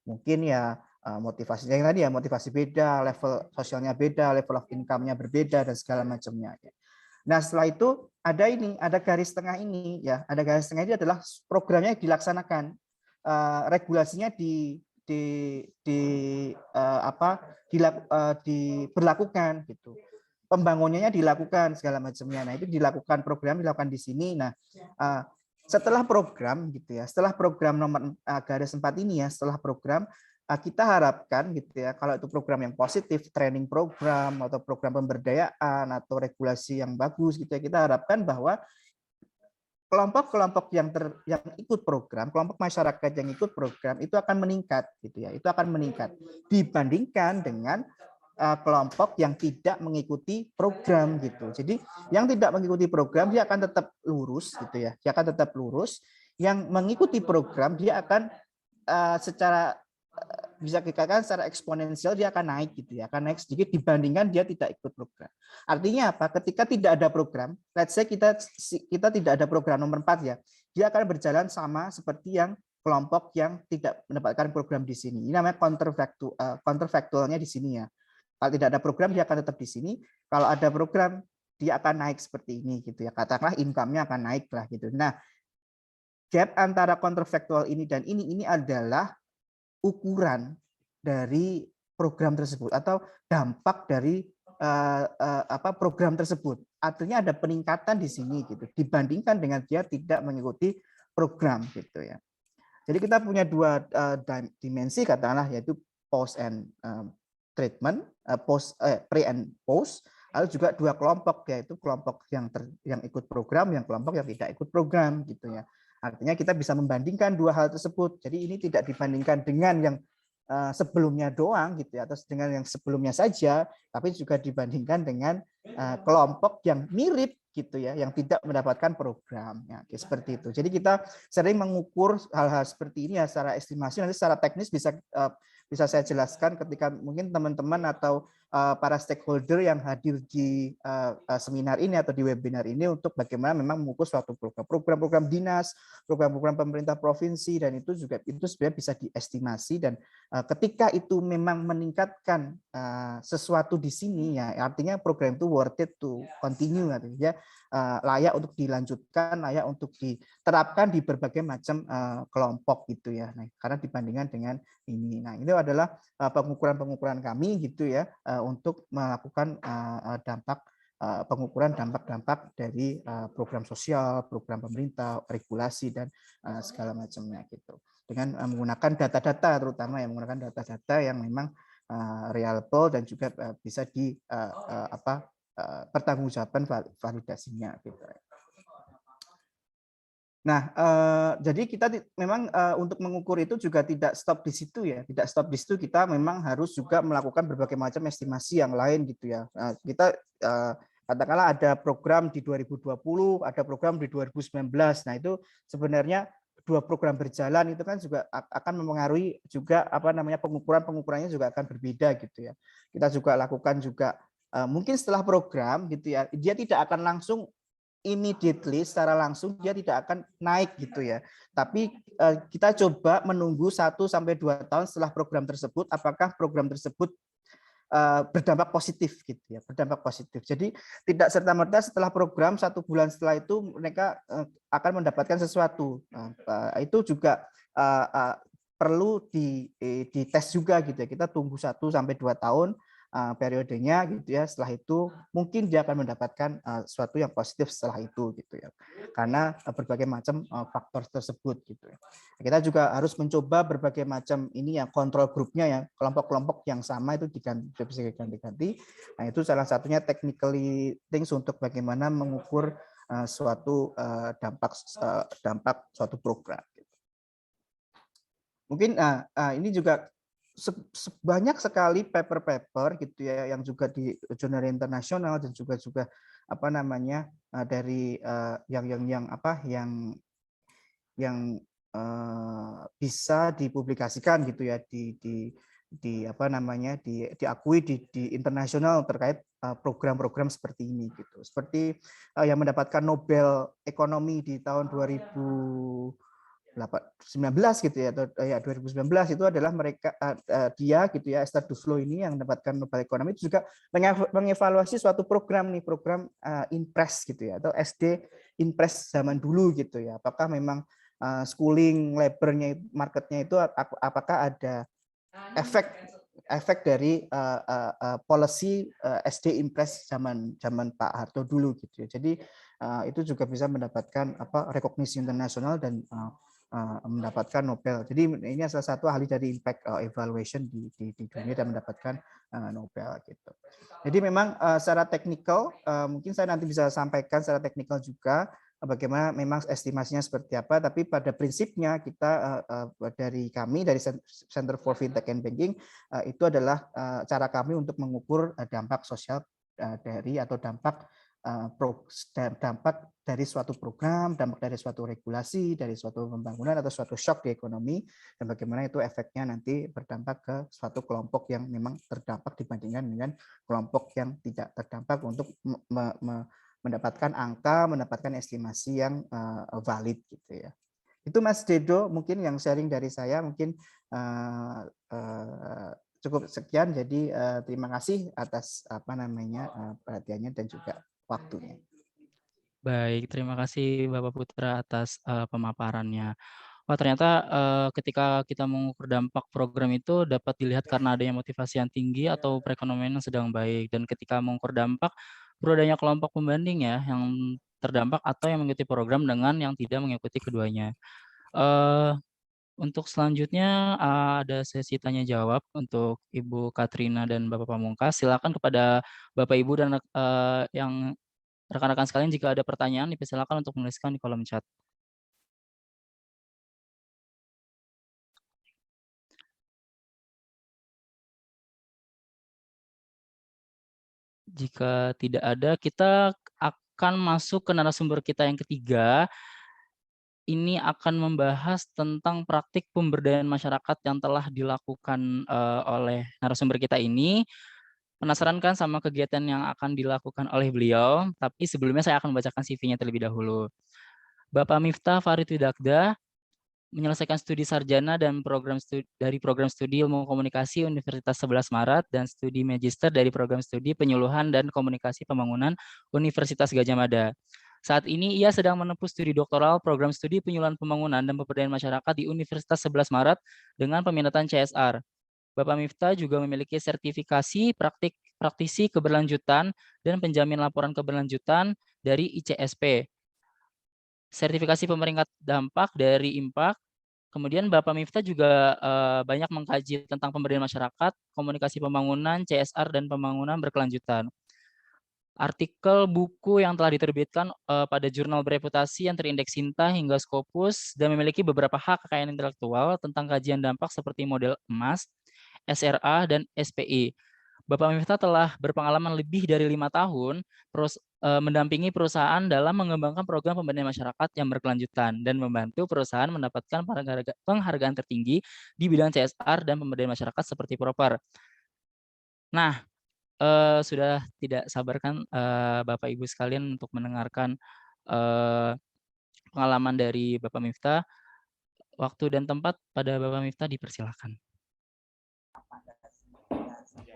mungkin ya motivasinya yang tadi ya, motivasi beda, level sosialnya beda, level of income-nya berbeda dan segala macamnya. Nah, setelah itu ada garis tengah ini ya, ada garis tengah ini adalah programnya dilaksanakan, regulasinya diberlakukan gitu, pembangunannya dilakukan segala macamnya. Nah, itu dilakukan, program dilakukan di sini. Nah, setelah program gitu ya, setelah program nomor garis 4 ini ya, setelah program kita harapkan gitu ya, kalau itu program yang positif, training program atau program pemberdayaan atau regulasi yang bagus gitu ya, kita harapkan bahwa kelompok-kelompok yang ikut program, kelompok masyarakat yang ikut program itu akan meningkat gitu ya, itu akan meningkat dibandingkan dengan kelompok yang tidak mengikuti program gitu. Jadi yang tidak mengikuti program dia akan tetap lurus gitu ya, dia akan tetap lurus. Yang mengikuti program dia akan secara bisa dikatakan secara eksponensial dia akan naik gitu ya, akan naik sedikit dibandingkan dia tidak ikut program. Artinya apa? Ketika tidak ada program, let's say kita tidak ada program nomor 4 ya, dia akan berjalan sama seperti yang kelompok yang tidak mendapatkan program di sini. Ini namanya counterfactualnya di sini ya. Kalau tidak ada program dia akan tetap di sini. Kalau ada program dia akan naik seperti ini gitu ya. Katakanlah income-nya akan naik lah gitu. Nah, gap antara kontrafaktual ini dan ini adalah ukuran dari program tersebut atau dampak dari program tersebut. Artinya ada peningkatan di sini gitu dibandingkan dengan dia tidak mengikuti program gitu ya. Jadi kita punya dua dimensi katakanlah, yaitu post and treatment, pre and post. Lalu juga dua kelompok, yaitu kelompok yang ikut program, yang kelompok yang tidak ikut program gitu ya. Artinya kita bisa membandingkan dua hal tersebut. Jadi ini tidak dibandingkan dengan yang sebelumnya doang gitu ya, atau dengan yang sebelumnya saja, tapi juga dibandingkan dengan kelompok yang mirip gitu ya, yang tidak mendapatkan program ya, seperti itu. Jadi kita sering mengukur hal-hal seperti ini ya secara estimasi. Nanti secara teknis bisa saya jelaskan ketika mungkin teman-teman atau para stakeholder yang hadir di seminar ini atau di webinar ini, untuk bagaimana memang mengukur suatu program-program dinas, program-program pemerintah provinsi, dan itu sebenarnya bisa diestimasi, dan ketika itu memang meningkatkan sesuatu di sini ya, artinya program itu worth it to continue artinya layak untuk dilanjutkan, layak untuk diterapkan di berbagai macam kelompok gitu ya. Nah, karena dibandingkan dengan ini. Nah, ini adalah pengukuran-pengukuran kami gitu ya, untuk melakukan pengukuran dampak-dampak dari program sosial, program pemerintah, regulasi, dan segala macamnya gitu. Dengan menggunakan data-data, terutama yang menggunakan data-data yang memang reliable dan juga bisa pertanggungjawaban validasinya gitu. Nah, jadi kita memang untuk mengukur itu juga tidak stop di situ ya, tidak stop di situ, kita memang harus juga melakukan berbagai macam estimasi yang lain gitu ya. Kita katakanlah ada program di 2020, ada program di 2019. Nah, itu sebenarnya dua program berjalan itu kan juga akan mempengaruhi juga pengukurannya juga akan berbeda gitu ya. Kita juga lakukan juga mungkin setelah program gitu ya, dia tidak akan langsung immediately secara langsung dia tidak akan naik gitu ya. Tapi kita coba menunggu 1 sampai 2 tahun setelah program tersebut, apakah program tersebut berdampak positif gitu ya, berdampak positif. Jadi tidak serta-merta setelah program 1 bulan setelah itu mereka akan mendapatkan sesuatu. Itu juga perlu dites juga gitu ya. Kita tunggu 1 sampai 2 tahun periodenya gitu ya. Setelah itu mungkin dia akan mendapatkan sesuatu yang positif setelah itu gitu ya. Karena berbagai macam faktor tersebut gitu ya. Kita juga harus mencoba berbagai macam ini ya, kontrol grupnya ya, kelompok-kelompok yang sama itu bisa diganti-ganti. Nah, itu salah satunya technically things untuk bagaimana mengukur suatu dampak suatu program. Mungkin ini juga banyak sekali paper-paper gitu ya yang juga di jurnal internasional dan juga dari yang bisa dipublikasikan gitu ya diakui di internasional terkait program-program seperti ini gitu. Seperti yang mendapatkan Nobel Ekonomi di tahun 2019 gitu ya, atau 2019 itu adalah dia gitu ya, Esther Duflo ini yang mendapatkan Nobel Ekonomi itu juga mengevaluasi suatu program Impress gitu ya, atau SD Impress zaman dulu gitu ya. Apakah memang schooling labor-nya marketnya itu apakah ada efek dari policy SD Impress zaman Pak Harto dulu gitu ya. Jadi itu juga bisa mendapatkan rekognisi internasional dan mendapatkan Nobel. Jadi ini salah satu ahli dari impact evaluation di dunia dan mendapatkan Nobel gitu. Jadi memang secara teknikal mungkin saya nanti bisa sampaikan secara teknikal juga bagaimana memang estimasinya seperti apa, tapi pada prinsipnya kita dari Center for Fintech and Banking itu adalah cara kami untuk mengukur dampak sosial dampak dari suatu program, dampak dari suatu regulasi, dari suatu pembangunan atau suatu shock di ekonomi, dan bagaimana itu efeknya nanti berdampak ke suatu kelompok yang memang terdampak dibandingkan dengan kelompok yang tidak terdampak, untuk mendapatkan angka, mendapatkan estimasi yang valid gitu ya. Itu Mas Dedo mungkin yang sharing dari saya, mungkin cukup sekian. Jadi terima kasih atas perhatiannya dan juga waktunya.
Baik, terima kasih Bapak Putra atas pemaparannya. Wah, ternyata ketika kita mengukur dampak program itu dapat dilihat karena adanya motivasi yang tinggi atau perekonomian yang sedang baik. Dan ketika mengukur dampak, perlu adanya kelompok pembanding ya yang terdampak atau yang mengikuti program dengan yang tidak mengikuti keduanya. Eh, untuk selanjutnya ada sesi tanya jawab untuk Ibu Katrina dan Bapak Pamungkas. Silakan kepada Bapak Ibu dan yang rekan-rekan sekalian jika ada pertanyaan dipersilakan untuk menuliskan di kolom chat. Jika tidak ada, kita akan masuk ke narasumber kita yang ketiga. Ini akan membahas tentang praktik pemberdayaan masyarakat yang telah dilakukan oleh narasumber kita ini. Penasaran kan sama kegiatan yang akan dilakukan oleh beliau? Tapi sebelumnya saya akan membacakan CV-nya terlebih dahulu. Bapak Miftah Farid Widakda menyelesaikan studi sarjana dan dari program studi Ilmu Komunikasi Universitas 11 Maret dan studi magister dari program studi Penyuluhan dan Komunikasi Pembangunan Universitas Gadjah Mada. Saat ini ia sedang menempuh studi doktoral program studi Penyuluhan Pembangunan dan Pemberdayaan Masyarakat di Universitas 11 Maret dengan peminatan CSR. Bapak Miftah juga memiliki sertifikasi praktisi keberlanjutan dan penjamin laporan keberlanjutan dari ICSP. Sertifikasi pemeringkat dampak dari IMPAK. Kemudian Bapak Miftah juga banyak mengkaji tentang pemberdayaan masyarakat, komunikasi pembangunan, CSR, dan pembangunan berkelanjutan. Artikel buku yang telah diterbitkan pada jurnal bereputasi yang terindeks Sinta hingga Scopus dan memiliki beberapa hak kekayaan intelektual tentang kajian dampak seperti model emas, SRA, dan SPI. Bapak Miftah telah berpengalaman lebih dari 5 tahun mendampingi perusahaan dalam mengembangkan program pemberdayaan masyarakat yang berkelanjutan dan membantu perusahaan mendapatkan penghargaan tertinggi di bidang CSR dan pemberdayaan masyarakat seperti Proper. Nah, sudah tidak sabarkan Bapak Ibu sekalian untuk mendengarkan pengalaman dari Bapak Miftah. Waktu dan tempat pada Bapak Miftah dipersilakan.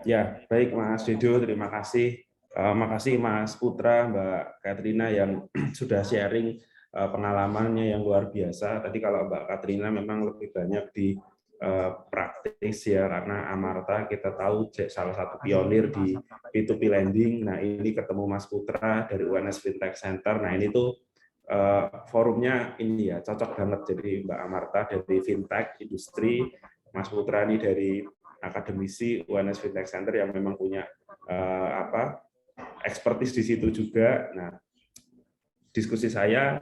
Ya, baik Mas Dedo, terima kasih. Makasih Mas Putra, Mbak Katrina yang sudah sharing pengalamannya yang luar biasa. Tadi kalau Mbak Katrina memang lebih banyak di praktis ya, karena Amarta kita tahu salah satu pionir di P2P lending. Nah, ini ketemu Mas Putra dari UNS Fintech Center. Nah, ini tuh forumnya ini ya cocok banget. Jadi Mbak Amarta dari fintech industri, Mas Putra ini dari akademisi UNS Fintech Center yang memang punya expertise di situ juga. Nah, diskusi saya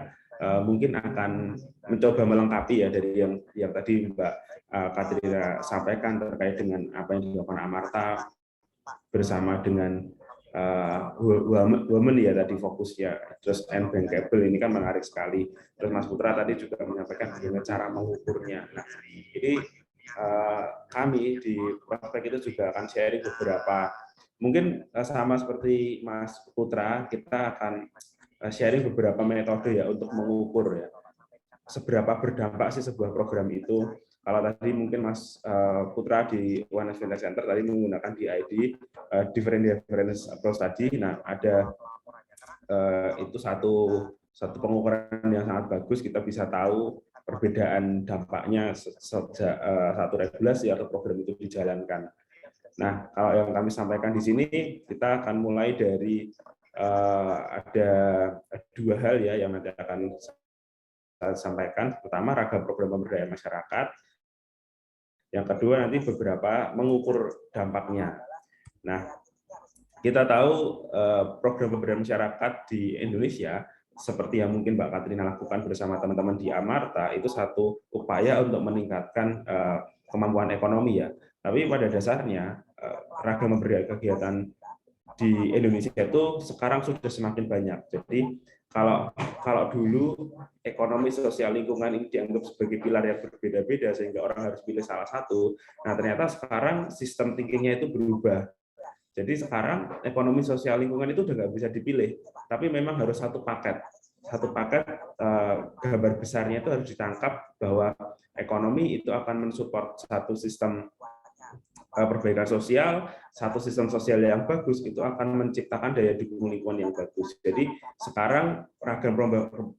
mungkin akan mencoba melengkapi ya dari yang tadi Mbak Katrina sampaikan terkait dengan apa yang dilakukan Amarta bersama dengan women ya tadi fokusnya trust and bankable ini kan menarik sekali. Terus Mas Putra tadi juga menyampaikan bagaimana cara mengukurnya. Nah, ini kami di Prospek itu juga akan sharing beberapa, mungkin sama seperti Mas Putra, kita akan sharing beberapa metode ya untuk mengukur ya seberapa berdampak sih sebuah program itu. Kalau tadi mungkin Mas Putra di UNS Fintech Center tadi menggunakan DID, difference approach tadi. Nah, ada itu satu pengukuran yang sangat bagus, kita bisa tahu perbedaan dampaknya sejak satu regulasi atau program itu dijalankan. Nah, kalau yang kami sampaikan di sini, kita akan mulai dari ada dua hal ya yang nanti akan saya sampaikan. Pertama, ragam program pemberdayaan masyarakat. Yang kedua, nanti beberapa mengukur dampaknya. Nah, kita tahu program pemberdayaan masyarakat di Indonesia seperti yang mungkin Mbak Katrina lakukan bersama teman-teman di Amarta, itu satu upaya untuk meningkatkan kemampuan ekonomi ya. Tapi pada dasarnya ragam pemberdayaan kegiatan di Indonesia itu sekarang sudah semakin banyak. Jadi kalau dulu ekonomi sosial lingkungan ini dianggap sebagai pilar yang berbeda-beda sehingga orang harus pilih salah satu. Nah, ternyata sekarang sistem thinkingnya itu berubah. Jadi sekarang ekonomi sosial lingkungan itu udah nggak bisa dipilih, tapi memang harus satu paket. Satu paket gambar besarnya itu harus ditangkap bahwa ekonomi itu akan mensupport satu sistem perbaikan sosial, satu sistem sosial yang bagus itu akan menciptakan daya dukung lingkungan yang bagus. Jadi sekarang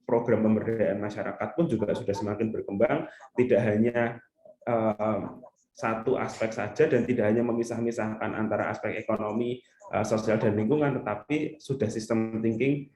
program pemberdayaan masyarakat pun juga sudah semakin berkembang, tidak hanya satu aspek saja dan tidak hanya memisah-misahkan antara aspek ekonomi, sosial dan lingkungan, tetapi sudah sistem thinking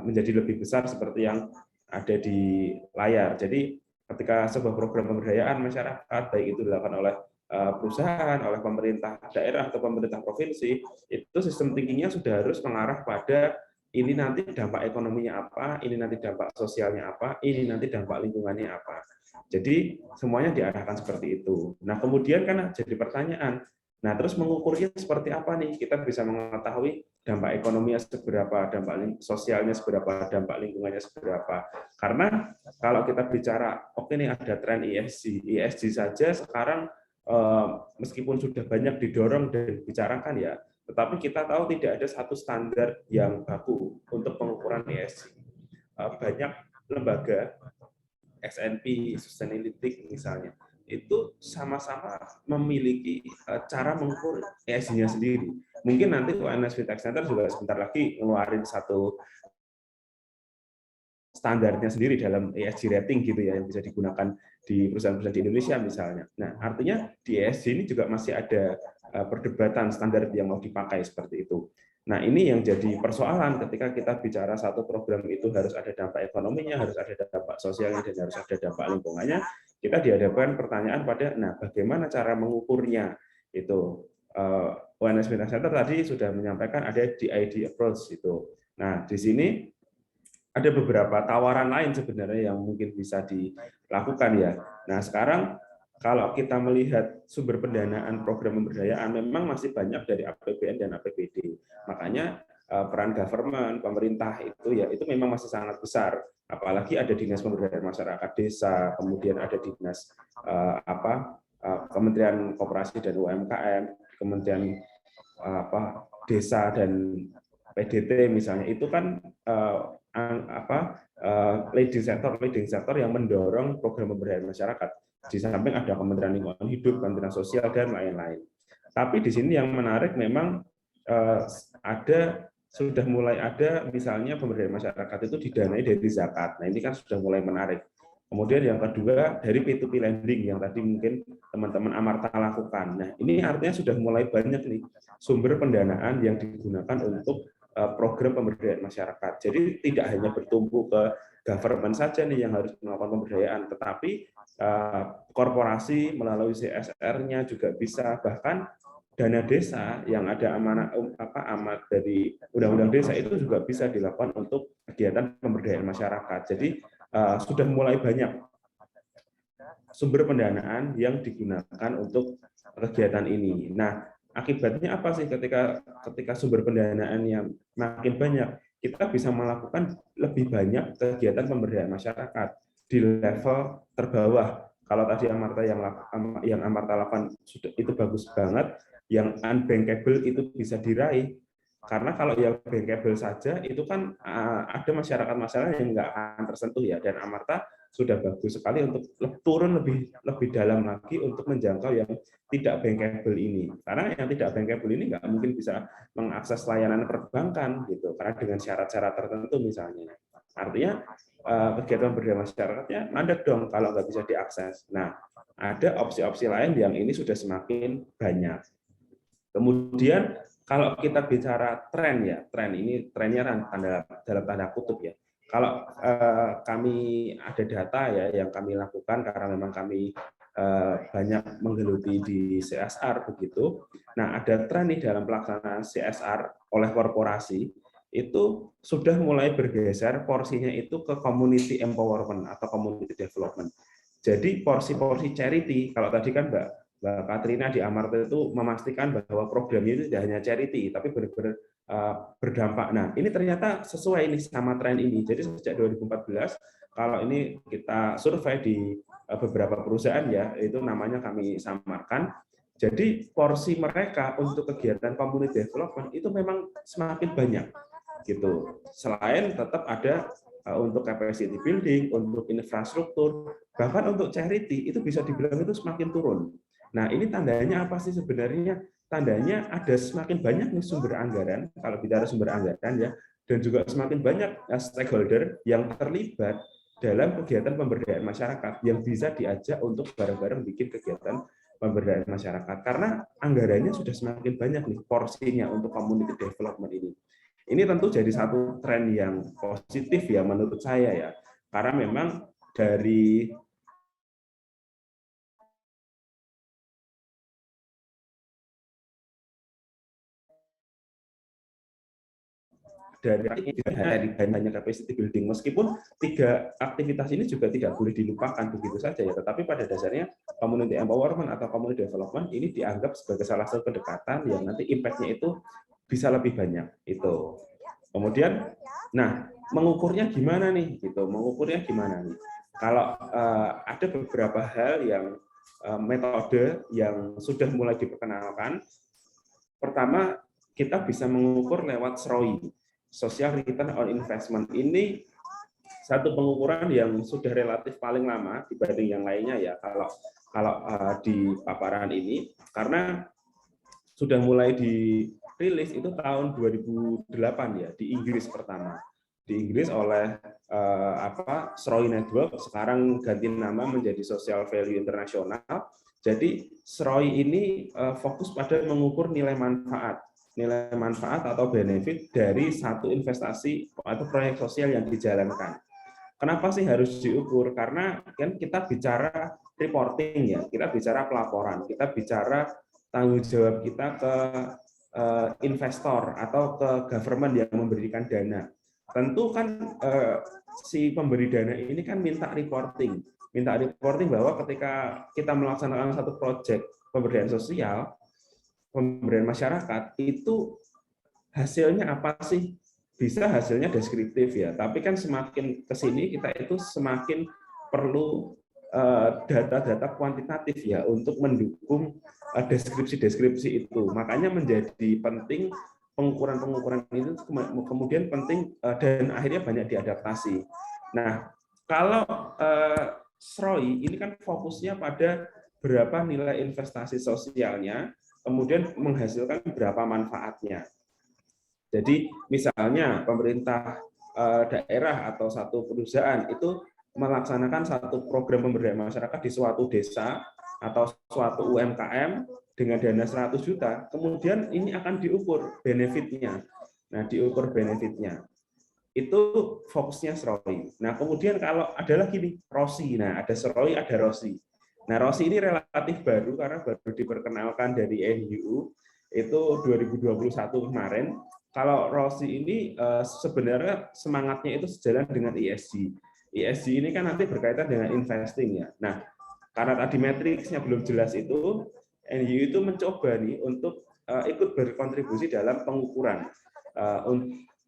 menjadi lebih besar seperti yang ada di layar. Jadi ketika sebuah program pemberdayaan masyarakat, baik itu dilakukan oleh perusahaan, oleh pemerintah daerah atau pemerintah provinsi, itu sistem thinkingnya sudah harus mengarah pada ini nanti dampak ekonominya apa, ini nanti dampak sosialnya apa, ini nanti dampak lingkungannya apa. Jadi semuanya diarahkan seperti itu. Nah kemudian kan jadi pertanyaan, nah terus mengukurnya seperti apa nih? Kita bisa mengetahui dampak ekonominya seberapa, dampak sosialnya seberapa, dampak lingkungannya seberapa. Karena kalau kita bicara, oke nih ada tren ESG saja sekarang meskipun sudah banyak didorong dan dibicarakan ya, tetapi kita tahu tidak ada satu standar yang baku untuk pengukuran ESG. Banyak lembaga, S&P, Sustainalytics misalnya, itu sama-sama memiliki cara mengukur ESG-nya sendiri. Mungkin nanti UNS Fintech Center juga sebentar lagi ngeluarin satu standarnya sendiri dalam ESG rating gitu ya, yang bisa digunakan di perusahaan-perusahaan di Indonesia misalnya. Nah, artinya di ESG ini juga masih ada perdebatan standar yang mau dipakai seperti itu. Nah, ini yang jadi persoalan ketika kita bicara satu program itu harus ada dampak ekonominya, harus ada dampak sosialnya, dan harus ada dampak lingkungannya. Kita dihadapkan pertanyaan pada, nah bagaimana cara mengukurnya? Itu UNS Fintech Center tadi sudah menyampaikan ada DID approach itu. Nah, di sini ada beberapa tawaran lain sebenarnya yang mungkin bisa dilakukan ya. Nah, sekarang kalau kita melihat sumber pendanaan program pemberdayaan memang masih banyak dari APBN dan APBD. Makanya peran government, pemerintah itu memang masih sangat besar. Apalagi ada dinas pemberdayaan masyarakat desa, kemudian ada dinas Kementerian Koperasi dan UMKM, Kementerian Desa dan PDT misalnya, itu kan leading sektor yang mendorong program pemberdayaan masyarakat. Di samping ada Kementerian Lingkungan Hidup, Kementerian Sosial, dan lain-lain. Tapi di sini yang menarik memang sudah mulai ada misalnya pemberdayaan masyarakat itu didanai dari zakat. Nah ini kan sudah mulai menarik. Kemudian yang kedua dari P2P lending yang tadi mungkin teman-teman Amarta lakukan. Nah ini artinya sudah mulai banyak nih sumber pendanaan yang digunakan untuk program pemberdayaan masyarakat. Jadi tidak hanya bertumpu ke government saja nih yang harus melakukan pemberdayaan, tetapi korporasi melalui CSR-nya juga bisa, bahkan dana desa yang ada amat dari Undang-Undang Desa itu juga bisa dilakukan untuk kegiatan pemberdayaan masyarakat. Jadi sudah mulai banyak sumber pendanaan yang digunakan untuk kegiatan ini. Nah, akibatnya apa sih ketika sumber pendanaannya makin banyak? Kita bisa melakukan lebih banyak kegiatan pemberdayaan masyarakat di level terbawah. Kalau tadi Amarta yang Amarta lakukan itu bagus banget, yang unbankable itu bisa diraih. Karena kalau yang bankable saja itu kan ada masyarakat yang nggak akan tersentuh ya. Dan Amarta sudah bagus sekali untuk turun lebih dalam lagi untuk menjangkau yang tidak bankable ini. Karena yang tidak bankable ini nggak mungkin bisa mengakses layanan perbankan gitu, karena dengan syarat-syarat tertentu misalnya. Artinya kegiatan pemberdayaan masyarakatnya mandek dong kalau nggak bisa diakses. Nah, ada opsi-opsi lain yang ini sudah semakin banyak. Kemudian kalau kita bicara tren ya, trennya dalam tanda kutub ya. Kalau kami ada data ya yang kami lakukan karena memang kami banyak menggeluti di CSR begitu. Nah, ada tren nih dalam pelaksanaan CSR oleh korporasi itu sudah mulai bergeser porsinya itu ke community empowerment atau community development. Jadi porsi-porsi charity, kalau tadi kan Mbak Katrina di Amarta itu memastikan bahwa programnya itu tidak hanya charity, tapi benar-benar berdampak. Nah, ini ternyata sesuai nih sama tren ini. Jadi sejak 2014, kalau ini kita survei di beberapa perusahaan ya, itu namanya kami samarkan. Jadi porsi mereka untuk kegiatan community development itu memang semakin banyak. Gitu. Selain tetap ada untuk capacity building, untuk infrastruktur, bahkan untuk charity itu bisa dibilang itu semakin turun. Nah, ini tandanya apa sih sebenarnya? Tandanya ada semakin banyak nih sumber anggaran, kalau bicara sumber anggaran ya, dan juga semakin banyak stakeholder yang terlibat dalam kegiatan pemberdayaan masyarakat yang bisa diajak untuk bareng-bareng bikin kegiatan pemberdayaan masyarakat. Karena anggarannya sudah semakin banyak nih porsinya untuk community development ini. Ini tentu jadi satu tren yang positif ya menurut saya ya. Karena memang dari banyak capacity building, meskipun 3 aktivitas ini juga tidak boleh dilupakan begitu saja ya, tetapi pada dasarnya community empowerment atau community development ini dianggap sebagai salah satu pendekatan yang nanti impact-nya itu bisa lebih banyak itu. Kemudian, nah mengukurnya gimana nih? Gitu, mengukurnya gimana nih? Kalau ada beberapa hal yang metode yang sudah mulai diperkenalkan. Pertama, kita bisa mengukur lewat SROI, Social Return on Investment. Ini satu pengukuran yang sudah relatif paling lama dibanding yang lainnya ya kalau di paparan ini, karena sudah mulai dirilis itu tahun 2008 ya di Inggris pertama. Di Inggris oleh SROI Network, sekarang ganti nama menjadi Social Value International. Jadi SROI ini fokus pada mengukur nilai manfaat atau benefit dari satu investasi atau proyek sosial yang dijalankan. Kenapa sih harus diukur? Karena kan kita bicara reporting ya, kita bicara pelaporan, kita bicara tanggung jawab kita ke investor atau ke government yang memberikan dana. Tentu kan si pemberi dana ini kan minta reporting bahwa ketika kita melaksanakan satu proyek pemberdayaan sosial, pemberdayaan masyarakat, itu hasilnya apa sih? Bisa hasilnya deskriptif ya, tapi kan semakin ke sini kita itu semakin perlu data-data kuantitatif ya untuk mendukung deskripsi-deskripsi itu. Makanya menjadi penting pengukuran-pengukuran itu kemudian penting dan akhirnya banyak diadaptasi. Nah, kalau SROI ini kan fokusnya pada berapa nilai investasi sosialnya, kemudian menghasilkan berapa manfaatnya. Jadi misalnya pemerintah daerah atau satu perusahaan itu melaksanakan satu program pemberdayaan masyarakat di suatu desa atau suatu UMKM dengan dana 100 juta, kemudian ini akan diukur benefitnya. Nah, diukur benefitnya. Itu fokusnya SROI. Nah, kemudian kalau ada lagi nih, ROSI. Nah, ada SROI, ada ROSI. Nah, ROSI ini relatif baru karena baru diperkenalkan dari NUU itu 2021 kemarin. Kalau ROSI ini sebenarnya semangatnya itu sejalan dengan ESG. ESG ini kan nanti berkaitan dengan investing ya. Nah, karena tadi matriksnya belum jelas itu, NUU itu mencoba nih untuk ikut berkontribusi dalam pengukuran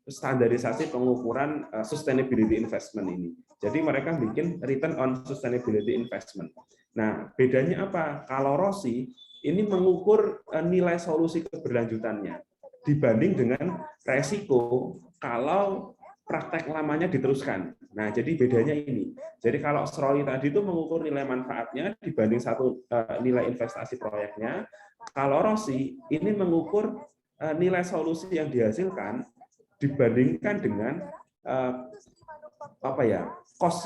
standarisasi pengukuran sustainability investment ini. Jadi mereka bikin return on sustainability investment. Nah, bedanya apa? Kalau ROSI ini mengukur nilai solusi keberlanjutannya dibanding dengan resiko kalau praktek lamanya diteruskan. Nah, jadi bedanya ini. Jadi kalau SROI tadi itu mengukur nilai manfaatnya dibanding satu nilai investasi proyeknya. Kalau ROSI ini mengukur nilai solusi yang dihasilkan dibandingkan dengan cost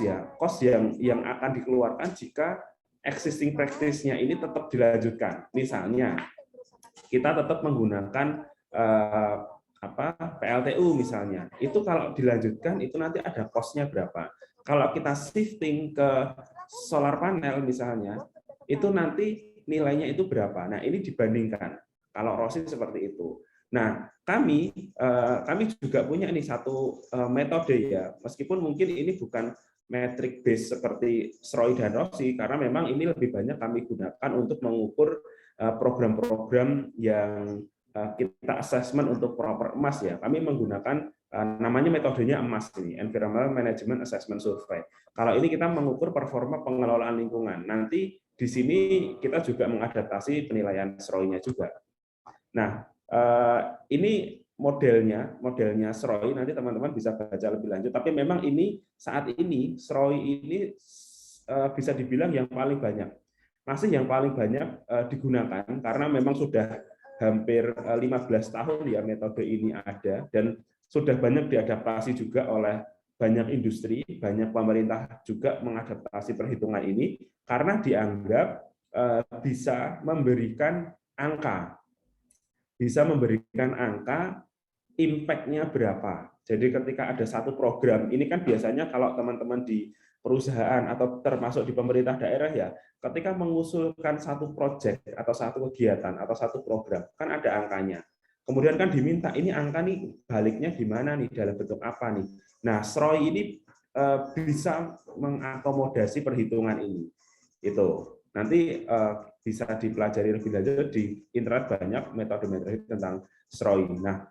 yang akan dikeluarkan jika existing practice-nya ini tetap dilanjutkan. Misalnya kita tetap menggunakan PLTU misalnya, itu kalau dilanjutkan itu nanti ada cost-nya berapa. Kalau kita shifting ke solar panel misalnya, itu nanti nilainya itu berapa. Nah, ini dibandingkan. Kalau ROSI seperti itu. Nah, kami juga punya nih satu metode ya, meskipun mungkin ini bukan metric base seperti SROI dan ROSI, karena memang ini lebih banyak kami gunakan untuk mengukur program-program yang kita assessment untuk proper emas ya. Kami menggunakan namanya metodenya emas ini, Environmental Management Assessment Survey. Kalau ini kita mengukur performa pengelolaan lingkungan. Nanti di sini kita juga mengadaptasi penilaian SROI-nya juga. Nah, ini modelnya SROI, nanti teman-teman bisa baca lebih lanjut. Tapi memang ini saat ini SROI ini bisa dibilang yang paling banyak. masih yang paling banyak digunakan karena memang sudah hampir 15 tahun ya metode ini ada dan sudah banyak diadaptasi juga oleh banyak industri, banyak pemerintah juga mengadaptasi perhitungan ini karena dianggap bisa memberikan angka, impact-nya berapa. Jadi ketika ada satu program, ini kan biasanya kalau teman-teman di perusahaan atau termasuk di pemerintah daerah ya, ketika mengusulkan satu proyek atau satu kegiatan atau satu program, kan ada angkanya. Kemudian kan diminta, ini angka nih baliknya gimana nih, dalam bentuk apa nih. Nah, SROI ini bisa mengakomodasi perhitungan ini. Itu nanti bisa dipelajari lebih lanjut di internet, banyak metode-metode tentang SROI. Nah,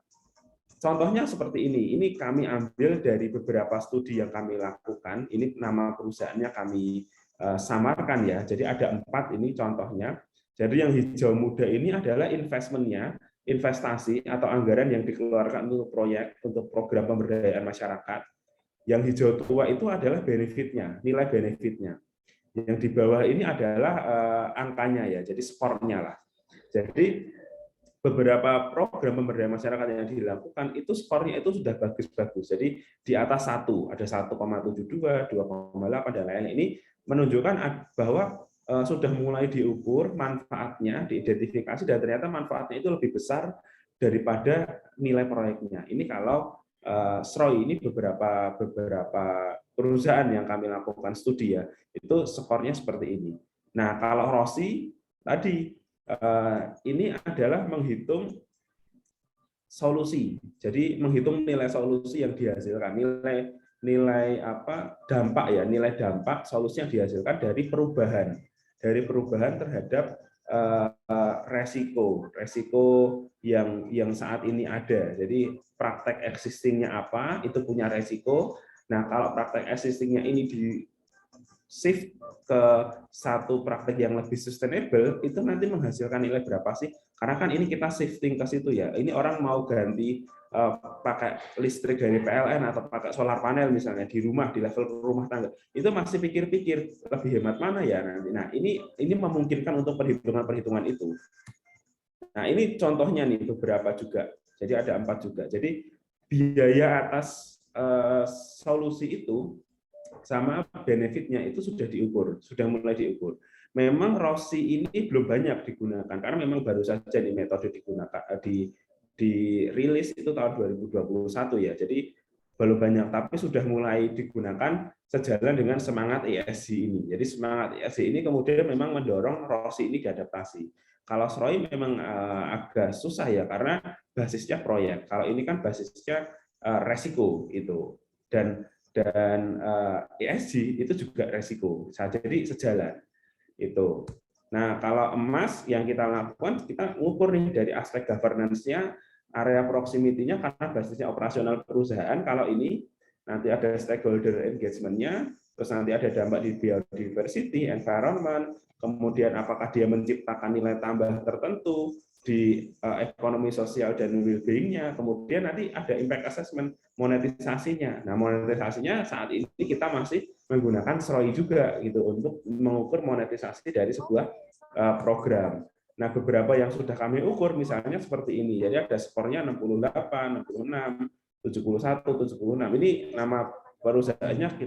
contohnya seperti ini. Ini kami ambil dari beberapa studi yang kami lakukan. Ini nama perusahaannya kami samarkan ya. Jadi ada 4 ini contohnya. Jadi yang hijau muda ini adalah investmentnya, investasi atau anggaran yang dikeluarkan untuk proyek, untuk program pemberdayaan masyarakat. Yang hijau tua itu adalah benefitnya, nilai benefitnya. Yang di bawah ini adalah angkanya ya, jadi skornya lah. Jadi beberapa program pemberdayaan masyarakat yang dilakukan itu skornya itu sudah bagus-bagus. Jadi di atas 1, ada 1,72, 2,8 dan lain-lain. Ini menunjukkan bahwa sudah mulai diukur manfaatnya, diidentifikasi dan ternyata manfaatnya itu lebih besar daripada nilai proyeknya. Ini kalau SROI ini beberapa perusahaan yang kami lakukan studi ya, itu skornya seperti ini. Nah, kalau ROSI tadi ini adalah menghitung solusi. Jadi menghitung nilai solusi yang dihasilkan, nilai dampak ya, nilai dampak solusi yang dihasilkan dari perubahan terhadap resiko yang saat ini ada. Jadi praktek existingnya apa, itu punya resiko. Nah, kalau praktek existingnya ini di shift ke satu praktek yang lebih sustainable, itu nanti menghasilkan nilai berapa sih? Karena kan ini kita shifting ke situ ya. Ini orang mau ganti pakai listrik dari PLN atau pakai solar panel misalnya di rumah, di level rumah tangga. Itu masih pikir-pikir lebih hemat mana ya nanti. Nah, ini memungkinkan untuk perhitungan-perhitungan itu. Nah, ini contohnya nih beberapa juga. Jadi ada 4 juga. Jadi biaya atas solusi itu sama benefitnya itu sudah diukur, sudah mulai diukur. Memang ROSI ini belum banyak digunakan karena memang baru saja nih metode digunakan dirilis itu tahun 2021 ya. Jadi belum banyak, tapi sudah mulai digunakan sejalan dengan semangat ESG ini. Jadi semangat ESG ini kemudian memang mendorong ROSI ini diadaptasi. Kalau SROI memang agak susah ya karena basisnya proyek. Kalau ini kan basisnya resiko itu. Dan ESG itu juga resiko. Jadi sejalan itu. Nah, kalau emas yang kita lakukan, kita ngukur nih dari aspek governance-nya, area proximity-nya karena basisnya operasional perusahaan. Kalau ini nanti ada stakeholder engagement-nya, terus nanti ada dampak di biodiversity, environment, kemudian apakah dia menciptakan nilai tambah tertentu di ekonomi sosial dan well-being-nya, kemudian nanti ada impact assessment, monetisasinya. Nah, monetisasinya saat ini kita masih menggunakan SROI juga gitu untuk mengukur monetisasi dari sebuah program. Nah, beberapa yang sudah kami ukur misalnya seperti ini. Jadi ada skornya 68, 66, 71, 76. Ini nama perusahaannya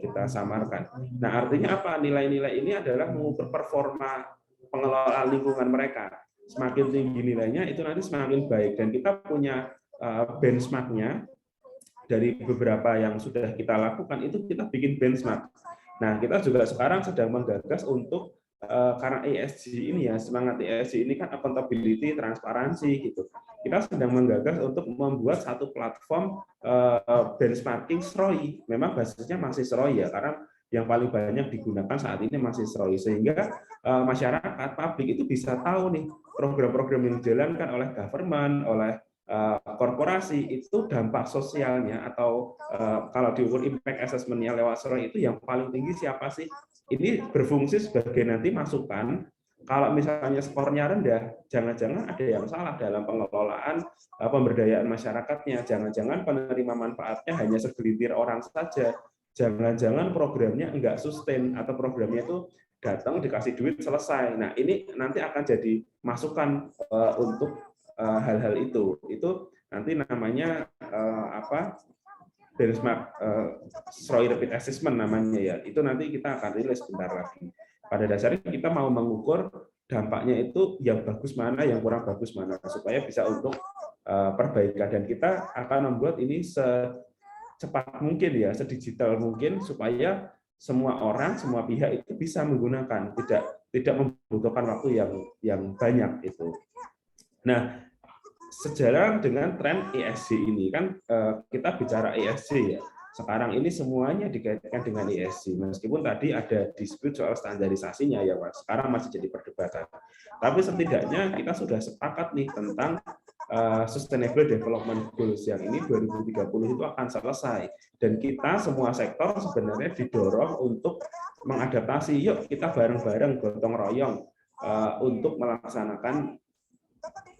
kita samarkan. Nah, artinya apa? Nilai-nilai ini adalah mengukur performa pengelolaan lingkungan mereka. Semakin tinggi nilainya itu nanti semakin baik, dan kita punya benchmark-nya dari beberapa yang sudah kita lakukan, itu kita bikin benchmark. Nah, kita juga sekarang sedang menggagas untuk karena ESG ini ya, semangat ESG ini kan accountability, transparansi gitu. Kita sedang menggagas untuk membuat satu platform benchmarking SROI. Memang basisnya masih SROI ya, karena yang paling banyak digunakan saat ini masih SROI, sehingga masyarakat publik itu bisa tahu nih program-program yang dijalankan oleh government, oleh korporasi itu dampak sosialnya atau kalau diukur impact assessment-nya lewat SROI itu yang paling tinggi siapa sih? Ini berfungsi sebagai nanti masukan. Kalau misalnya skornya rendah, jangan-jangan ada yang salah dalam pengelolaan pemberdayaan masyarakatnya. Jangan-jangan penerima manfaatnya hanya segelintir orang saja. Jangan-jangan programnya enggak sustain atau programnya itu datang dikasih duit selesai. Nah ini nanti akan jadi masukan untuk hal-hal itu nanti namanya benchmark SROI Rapid Assessment namanya ya. Itu nanti kita akan rilis bentar lagi. Pada dasarnya kita mau mengukur dampaknya itu yang bagus mana, yang kurang bagus mana, supaya bisa untuk perbaikan. Dan kita akan membuat ini secepat mungkin ya, sedigital mungkin, supaya semua orang, semua pihak itu bisa menggunakan, tidak membutuhkan waktu yang banyak itu. Nah, sejalan dengan tren ESG ini kan kita bicara ESG ya. Sekarang ini semuanya dikaitkan dengan ESG. Meskipun tadi ada dispute soal standarisasinya ya, Mas. Sekarang masih jadi perdebatan. Tapi setidaknya kita sudah sepakat nih tentang Sustainable Development Goals yang ini 2030 itu akan selesai, dan kita semua sektor sebenarnya didorong untuk mengadaptasi. Yuk kita bareng-bareng gotong royong untuk melaksanakan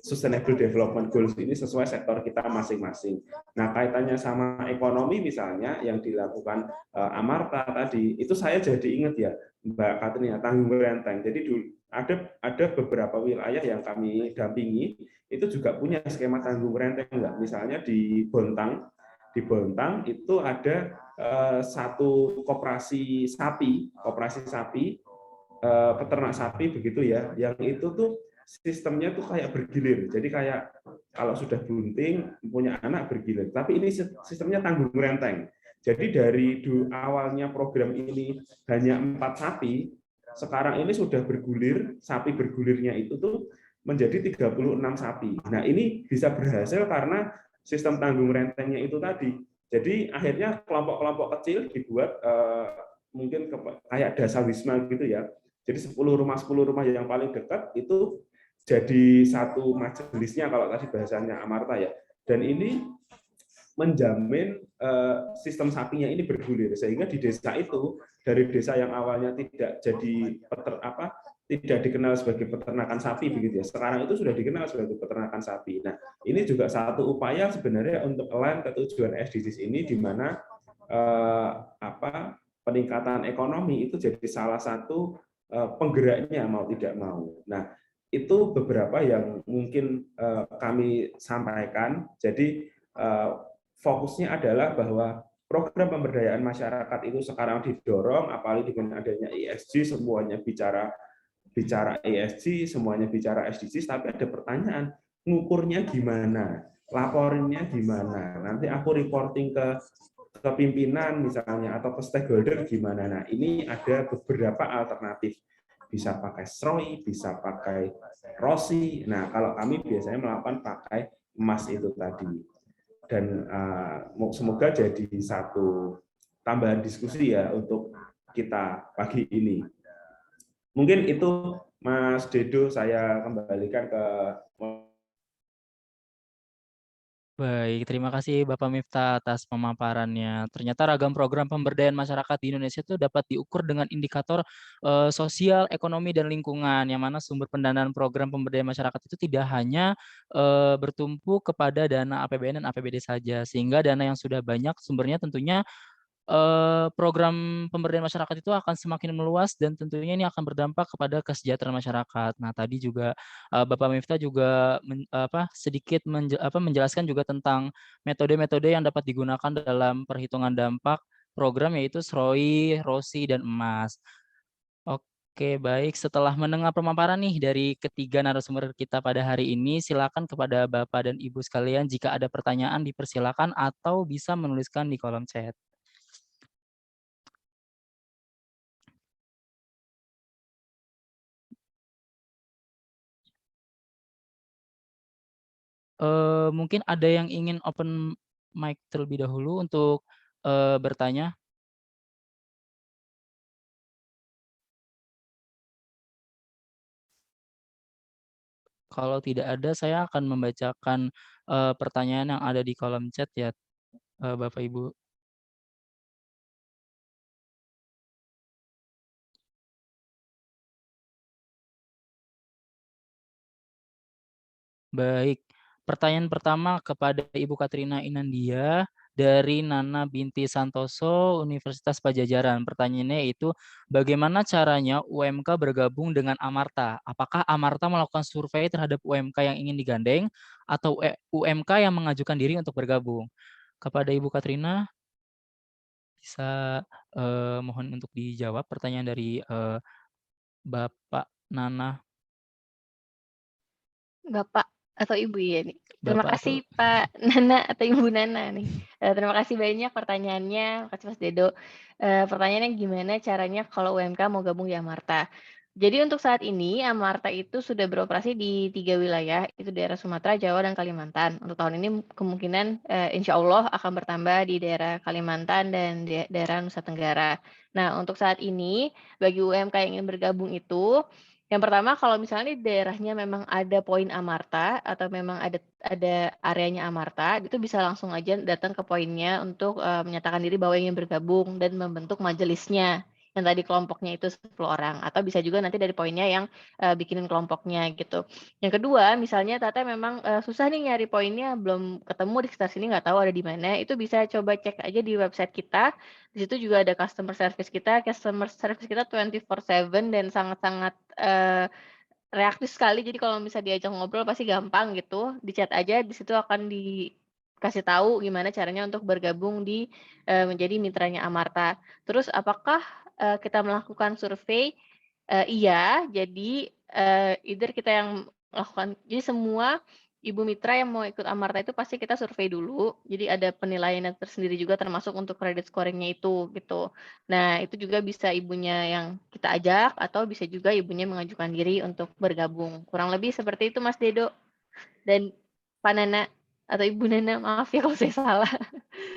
Sustainable Development Goals ini sesuai sektor kita masing-masing. Nah, kaitannya sama ekonomi misalnya yang dilakukan Amarta tadi, itu saya jadi ingat ya, Mbak Katrina, tanggung renteng. Jadi dulu ada beberapa wilayah yang kami dampingi itu juga punya skema tanggung renteng, enggak? Misalnya di Bontang itu ada satu koperasi sapi, peternak sapi begitu ya, yang itu tuh sistemnya tuh kayak bergilir. Jadi kayak kalau sudah bunting punya anak bergilir, tapi ini sistemnya tanggung renteng. Jadi dari awalnya program ini hanya 4 sapi, sekarang ini sudah bergulir, sapi bergulirnya itu tuh menjadi 36 sapi. Nah, ini bisa berhasil karena sistem tanggung rentengnya itu tadi. Jadi akhirnya kelompok-kelompok kecil dibuat mungkin kayak dasa wisma gitu ya. Jadi 10 rumah yang paling dekat itu jadi satu majelisnya kalau tadi bahasanya Amarta ya. Dan ini menjamin sistem sapinya ini bergulir, sehingga di desa itu, dari desa yang awalnya tidak jadi tidak dikenal sebagai peternakan sapi begitu ya, sekarang itu sudah dikenal sebagai peternakan sapi. Nah, ini juga satu upaya sebenarnya untuk align ke tujuan SDGs ini, di mana peningkatan ekonomi itu jadi salah satu penggeraknya mau tidak mau. Nah, itu beberapa yang mungkin kami sampaikan. Jadi fokusnya adalah bahwa program pemberdayaan masyarakat itu sekarang didorong, apalagi dengan adanya ESG, semuanya bicara ESG, semuanya bicara SDGs, tapi ada pertanyaan, ngukurnya gimana, laporinnya gimana, nanti aku reporting ke pimpinan misalnya atau ke stakeholder gimana. Nah, ini ada beberapa alternatif, bisa pakai SROI, bisa pakai ROSI. Nah, kalau kami biasanya melakukan pakai emas itu tadi. Dan semoga jadi satu tambahan diskusi ya untuk kita pagi ini. Mungkin itu, Mas Dedo, saya kembalikan ke...
Baik, terima kasih Bapak Miftah atas pemaparannya. Ternyata ragam program pemberdayaan masyarakat di Indonesia itu dapat diukur dengan indikator sosial, ekonomi, dan lingkungan, yang mana sumber pendanaan program pemberdayaan masyarakat itu tidak hanya bertumpu kepada dana APBN dan APBD saja, sehingga dana yang sudah banyak sumbernya tentunya program pemberdayaan masyarakat itu akan semakin meluas, dan tentunya ini akan berdampak kepada kesejahteraan masyarakat. Nah, tadi juga Bapak Miftah juga sedikit menjelaskan juga tentang metode-metode yang dapat digunakan dalam perhitungan dampak program, yaitu SROI, ROSI, dan emas. Oke, baik. Setelah mendengar pemaparan nih dari ketiga narasumber kita pada hari ini, silakan kepada Bapak dan Ibu sekalian, jika ada pertanyaan dipersilakan atau bisa menuliskan di kolom chat. Mungkin ada yang ingin open mic terlebih dahulu untuk bertanya? Kalau tidak ada, saya akan membacakan pertanyaan yang ada di kolom chat ya, Bapak Ibu. Baik, pertanyaan pertama kepada Ibu Katrina Inandia. dari Nana Binti Santoso, Universitas Pajajaran. Pertanyaannya itu, bagaimana caranya UMK bergabung dengan Amarta? Apakah Amarta melakukan survei terhadap UMK yang ingin digandeng atau UMK yang mengajukan diri untuk bergabung? Kepada Ibu Katrina, bisa mohon untuk dijawab pertanyaan dari Bapak Nana.
Bapak atau Ibu ya nih. Terima
Bapak
kasih Pak Nana atau Ibu Nana nih. Terima kasih banyak pertanyaannya. Terima kasih Mas Dedo. Pertanyaannya gimana caranya kalau UMK mau gabung di Amarta? Jadi untuk saat ini Amarta itu sudah beroperasi di 3 wilayah, itu daerah Sumatera, Jawa, dan Kalimantan. Untuk tahun ini kemungkinan insya Allah akan bertambah di daerah Kalimantan dan daerah Nusa Tenggara. Nah untuk saat ini bagi UMK yang ingin bergabung itu, yang pertama kalau misalnya di daerahnya memang ada poin Amarta atau memang ada areanya Amarta, itu bisa langsung aja datang ke poinnya untuk menyatakan diri bahwa ingin bergabung dan membentuk majelisnya. Yang tadi kelompoknya itu 10 orang, atau bisa juga nanti dari poinnya yang bikinin kelompoknya gitu. Yang kedua, misalnya Tata memang susah nih nyari poinnya, belum ketemu di sekitar sini, nggak tahu ada di mana, itu bisa coba cek aja di website kita. Di situ juga ada customer service kita 24/7 dan sangat-sangat reaktif sekali. Jadi kalau bisa diajak ngobrol pasti gampang gitu. Di chat aja, di situ akan dikasih tahu gimana caranya untuk bergabung di menjadi mitranya Amarta. Terus apakah kita melakukan survei? Iya, jadi either kita yang melakukan, jadi semua Ibu Mitra yang mau ikut Amarta itu pasti kita survei dulu. Jadi ada penilaian yang tersendiri juga termasuk untuk credit scoring-nya itu gitu. Nah, itu juga bisa ibunya yang kita ajak atau bisa juga ibunya mengajukan diri untuk bergabung. Kurang lebih seperti itu Mas Dedo dan Pak Nana atau Ibu Nana, maaf ya kalau saya salah.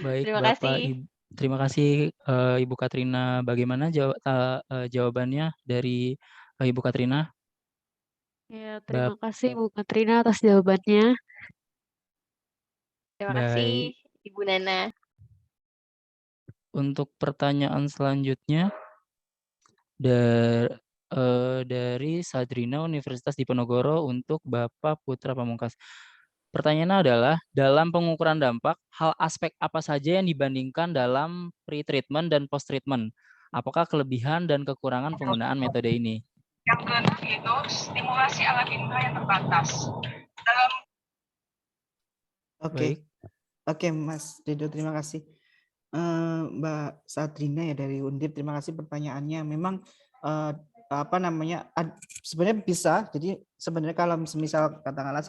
Baik,
Terima
Bapak,
kasih.
Ibu. Terima kasih Ibu Katrina. Bagaimana jawabannya dari Ibu Katrina?
Ya, terima kasih Bu Katrina atas jawabannya.
Terima
Baik.
kasih Ibu Nana.
Untuk pertanyaan selanjutnya dari Sadrina Universitas Diponegoro untuk Bapak Putra Pamungkas. Pertanyaannya adalah, dalam pengukuran dampak, hal aspek apa saja yang dibandingkan dalam pre-treatment dan post-treatment? Apakah kelebihan dan kekurangan penggunaan metode ini?
Yang keenam yaitu stimulasi alat indera yang terbatas. Dalam
Oke, Mas Dedo, terima kasih. Mbak Sadrina ya dari Undip, terima kasih pertanyaannya. Memang sebenarnya bisa. Jadi sebenarnya kalau misal katakanlah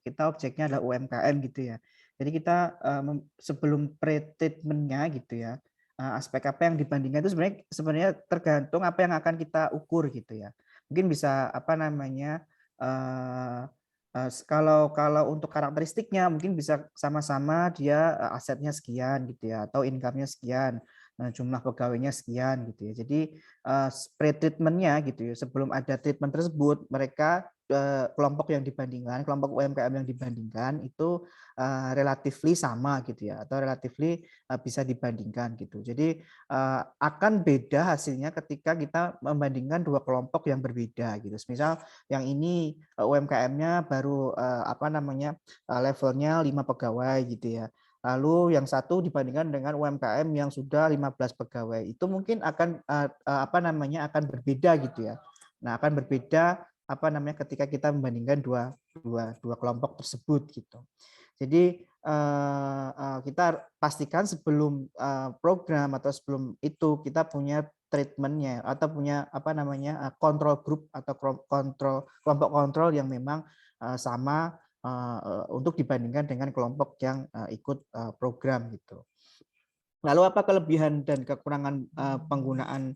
kita objeknya adalah UMKM gitu ya. Jadi kita sebelum pre-treatmentnya gitu ya, aspek apa yang dibandingkan itu sebenarnya tergantung apa yang akan kita ukur gitu ya. Mungkin bisa kalau untuk karakteristiknya mungkin bisa sama-sama dia asetnya sekian gitu ya, atau income-nya sekian, jumlah pegawainya sekian gitu ya. Jadi pre-treatment-nya gitu ya, sebelum ada treatment tersebut, mereka kelompok UMKM yang dibandingkan itu relatively sama gitu ya, atau relatively bisa dibandingkan gitu. Jadi akan beda hasilnya ketika kita membandingkan dua kelompok yang berbeda gitu. Misal yang ini UMKM-nya baru levelnya 5 pegawai gitu ya. Lalu yang satu dibandingkan dengan UMKM yang sudah 15 pegawai, itu mungkin akan akan berbeda gitu ya. Nah, akan berbeda ketika kita membandingkan dua kelompok tersebut gitu. Jadi kita pastikan sebelum program atau sebelum itu kita punya treatmentnya atau punya kontrol grup atau kelompok kontrol yang memang sama untuk dibandingkan dengan kelompok yang ikut program gitu. Lalu apa kelebihan dan kekurangan penggunaan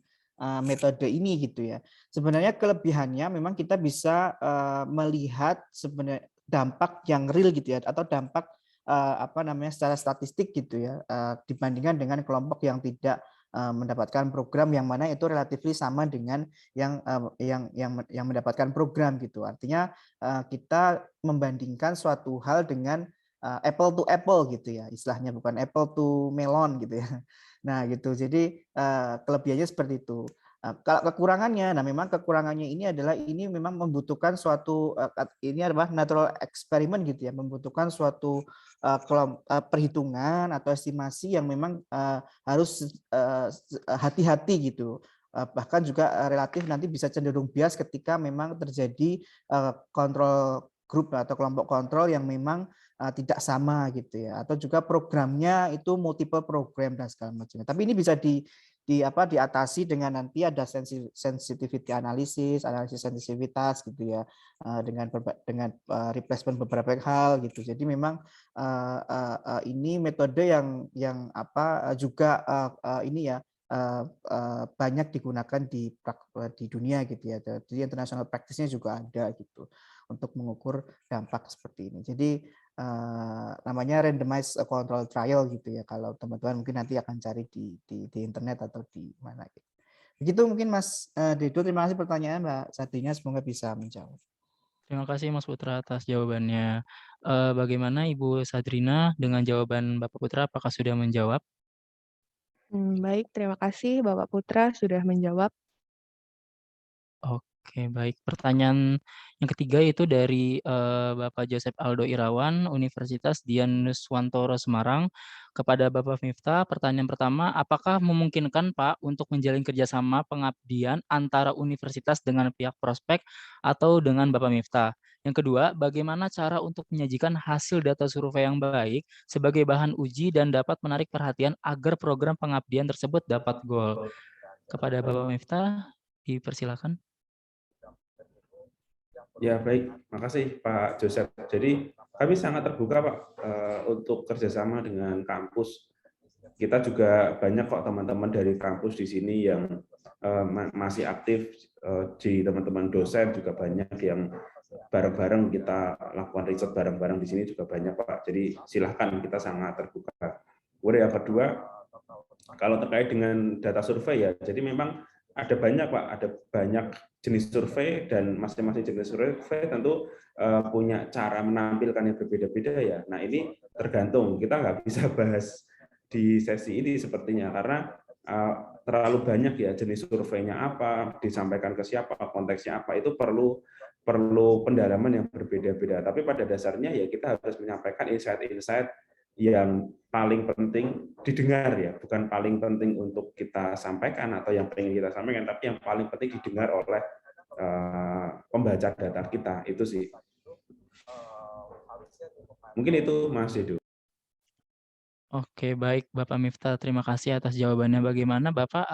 metode ini gitu ya? Sebenarnya kelebihannya memang kita bisa melihat sebenarnya dampak yang real gitu ya, atau dampak secara statistik gitu ya, dibandingkan dengan kelompok yang tidak mendapatkan program, yang mana itu relatif sama dengan yang mendapatkan program gitu. Artinya kita membandingkan suatu hal dengan apple to apple gitu ya, istilahnya, bukan apple to melon gitu ya. Nah gitu, jadi kelebihannya seperti itu. Kalau kekurangannya, nah memang kekurangannya ini adalah ini memang membutuhkan suatu ini adalah natural experiment gitu ya, membutuhkan suatu perhitungan atau estimasi yang memang harus hati-hati gitu. Bahkan juga relatif nanti bisa cenderung bias ketika memang terjadi kontrol grup atau kelompok kontrol yang memang tidak sama gitu ya, atau juga programnya itu multiple program dan segala macamnya. Tapi ini bisa diatasi dengan nanti ada sensitivity analisis sensitivitas gitu ya, dengan replacement beberapa hal gitu. Jadi memang ini metode yang juga ini ya banyak digunakan di dunia gitu ya. Jadi international practice-nya juga ada gitu untuk mengukur dampak seperti ini. Jadi namanya randomized control trial gitu ya, kalau teman-teman mungkin nanti akan cari di internet atau di mana gitu. Begitu mungkin Mas Dedo. Terima kasih pertanyaan Mbak Sadrina, semoga bisa menjawab.
Terima kasih Mas Putra atas jawabannya. Bagaimana Ibu Sadrina dengan jawaban Bapak Putra, apakah sudah menjawab?
Baik, terima kasih Bapak Putra sudah menjawab.
Oke, baik. Pertanyaan yang ketiga itu dari Bapak Joseph Aldo Irawan, Universitas Dian Nuswantoro Semarang. Kepada Bapak Miftah, pertanyaan pertama, apakah memungkinkan Pak untuk menjalin kerjasama pengabdian antara universitas dengan pihak prospek atau dengan Bapak Miftah? Yang kedua, bagaimana cara untuk menyajikan hasil data survei yang baik sebagai bahan uji dan dapat menarik perhatian agar program pengabdian tersebut dapat goal? Kepada Bapak Miftah, dipersilakan.
Ya baik, makasih Pak Joseph. Jadi kami sangat terbuka Pak untuk kerjasama dengan kampus. Kita juga banyak kok teman-teman dari kampus di sini yang masih aktif, di teman-teman dosen juga banyak yang bareng-bareng kita lakukan riset bareng-bareng di sini juga banyak Pak. Jadi silahkan, kita sangat terbuka. Kemudian yang kedua, kalau terkait dengan data survei ya, jadi memang ada banyak Pak, ada banyak jenis survei dan masing-masing jenis survei tentu punya cara menampilkan yang berbeda-beda ya. Nah ini tergantung, kita nggak bisa bahas di sesi ini sepertinya karena terlalu banyak ya jenis surveinya apa, disampaikan ke siapa, konteksnya apa, itu perlu pendalaman yang berbeda-beda. Tapi pada dasarnya ya kita harus menyampaikan insight-insight yang paling penting didengar ya, bukan paling penting untuk kita sampaikan atau yang pengen kita sampaikan, tapi yang paling penting didengar oleh pembaca data kita, itu sih. Mungkin itu Mas Edo.
Oke, baik Bapak Miftah, terima kasih atas jawabannya. Bagaimana Bapak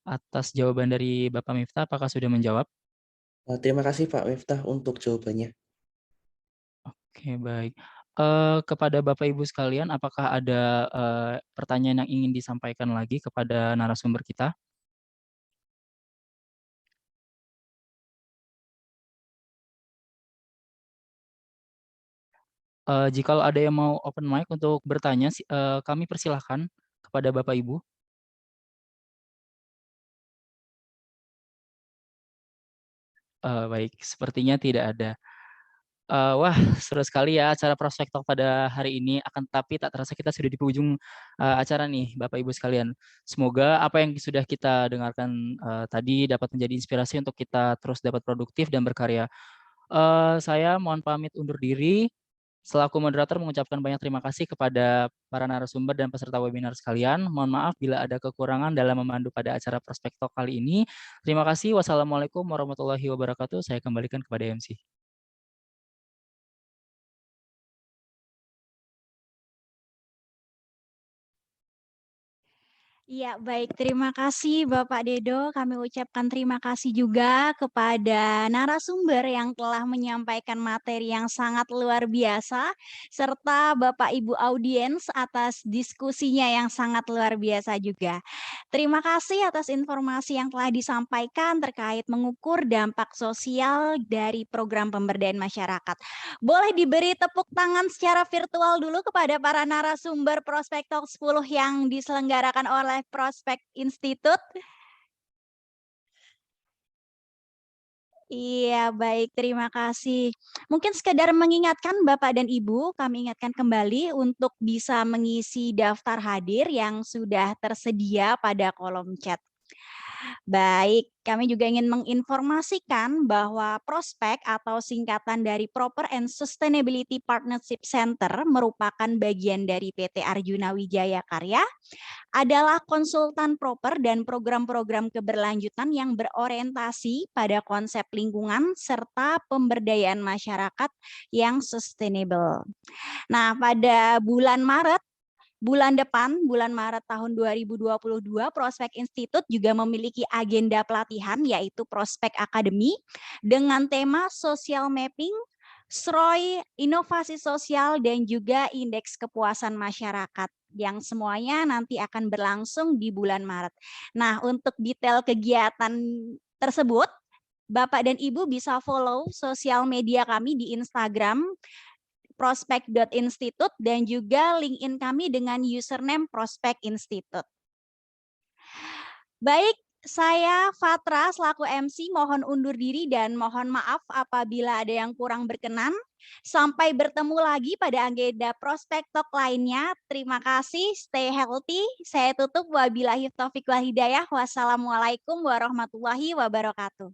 atas jawaban dari Bapak Miftah, apakah sudah menjawab?
Terima kasih Pak Miftah untuk jawabannya.
Oke, baik. Kepada Bapak Ibu sekalian, apakah ada pertanyaan yang ingin disampaikan lagi kepada narasumber kita? Jikalau ada yang mau open mic untuk bertanya, kami persilahkan kepada Bapak Ibu. Baik, sepertinya tidak ada. Wah, seru sekali ya acara Prospek Talk pada hari ini. Akan tetapi tak terasa kita sudah di penghujung acara nih, Bapak Ibu sekalian. Semoga apa yang sudah kita dengarkan tadi dapat menjadi inspirasi untuk kita terus dapat produktif dan berkarya. Saya mohon pamit undur diri. Selaku moderator mengucapkan banyak terima kasih kepada para narasumber dan peserta webinar sekalian. Mohon maaf bila ada kekurangan dalam memandu pada acara Prospek Talk kali ini. Terima kasih. Wassalamualaikum warahmatullahi wabarakatuh. Saya kembalikan kepada MC.
Iya, baik. Terima kasih Bapak Dedo. Kami ucapkan terima kasih juga kepada narasumber yang telah menyampaikan materi yang sangat luar biasa, serta Bapak Ibu audiens atas diskusinya yang sangat luar biasa juga. Terima kasih atas informasi yang telah disampaikan terkait mengukur dampak sosial dari program pemberdayaan masyarakat. Boleh diberi tepuk tangan secara virtual dulu kepada para narasumber Prospek Talk 10 yang diselenggarakan oleh Prospek Institute. Iya, baik. Terima kasih. Mungkin sekedar mengingatkan Bapak dan Ibu, kami ingatkan kembali untuk bisa mengisi daftar hadir yang sudah tersedia pada kolom chat. Baik, kami juga ingin menginformasikan bahwa Prospek atau singkatan dari Proper and Sustainability Partnership Center merupakan bagian dari PT Arjuna Wijaya Karya, adalah konsultan proper dan program-program keberlanjutan yang berorientasi pada konsep lingkungan serta pemberdayaan masyarakat yang sustainable. Nah, pada bulan Maret tahun 2022, Prospek Institute juga memiliki agenda pelatihan yaitu Prospek Academy dengan tema Social Mapping, SROI, Inovasi Sosial, dan juga Indeks Kepuasan Masyarakat yang semuanya nanti akan berlangsung di bulan Maret. Nah, untuk detail kegiatan tersebut, Bapak dan Ibu bisa follow sosial media kami di Instagram prospek.institute dan juga LinkedIn kami dengan username Prospek Institute. Baik, saya Fatra selaku MC mohon undur diri dan mohon maaf apabila ada yang kurang berkenan. Sampai bertemu lagi pada agenda Prospek Talk lainnya. Terima kasih, stay healthy. Saya tutup wabillahi taufiq wal hidayah. Wassalamualaikum warahmatullahi wabarakatuh.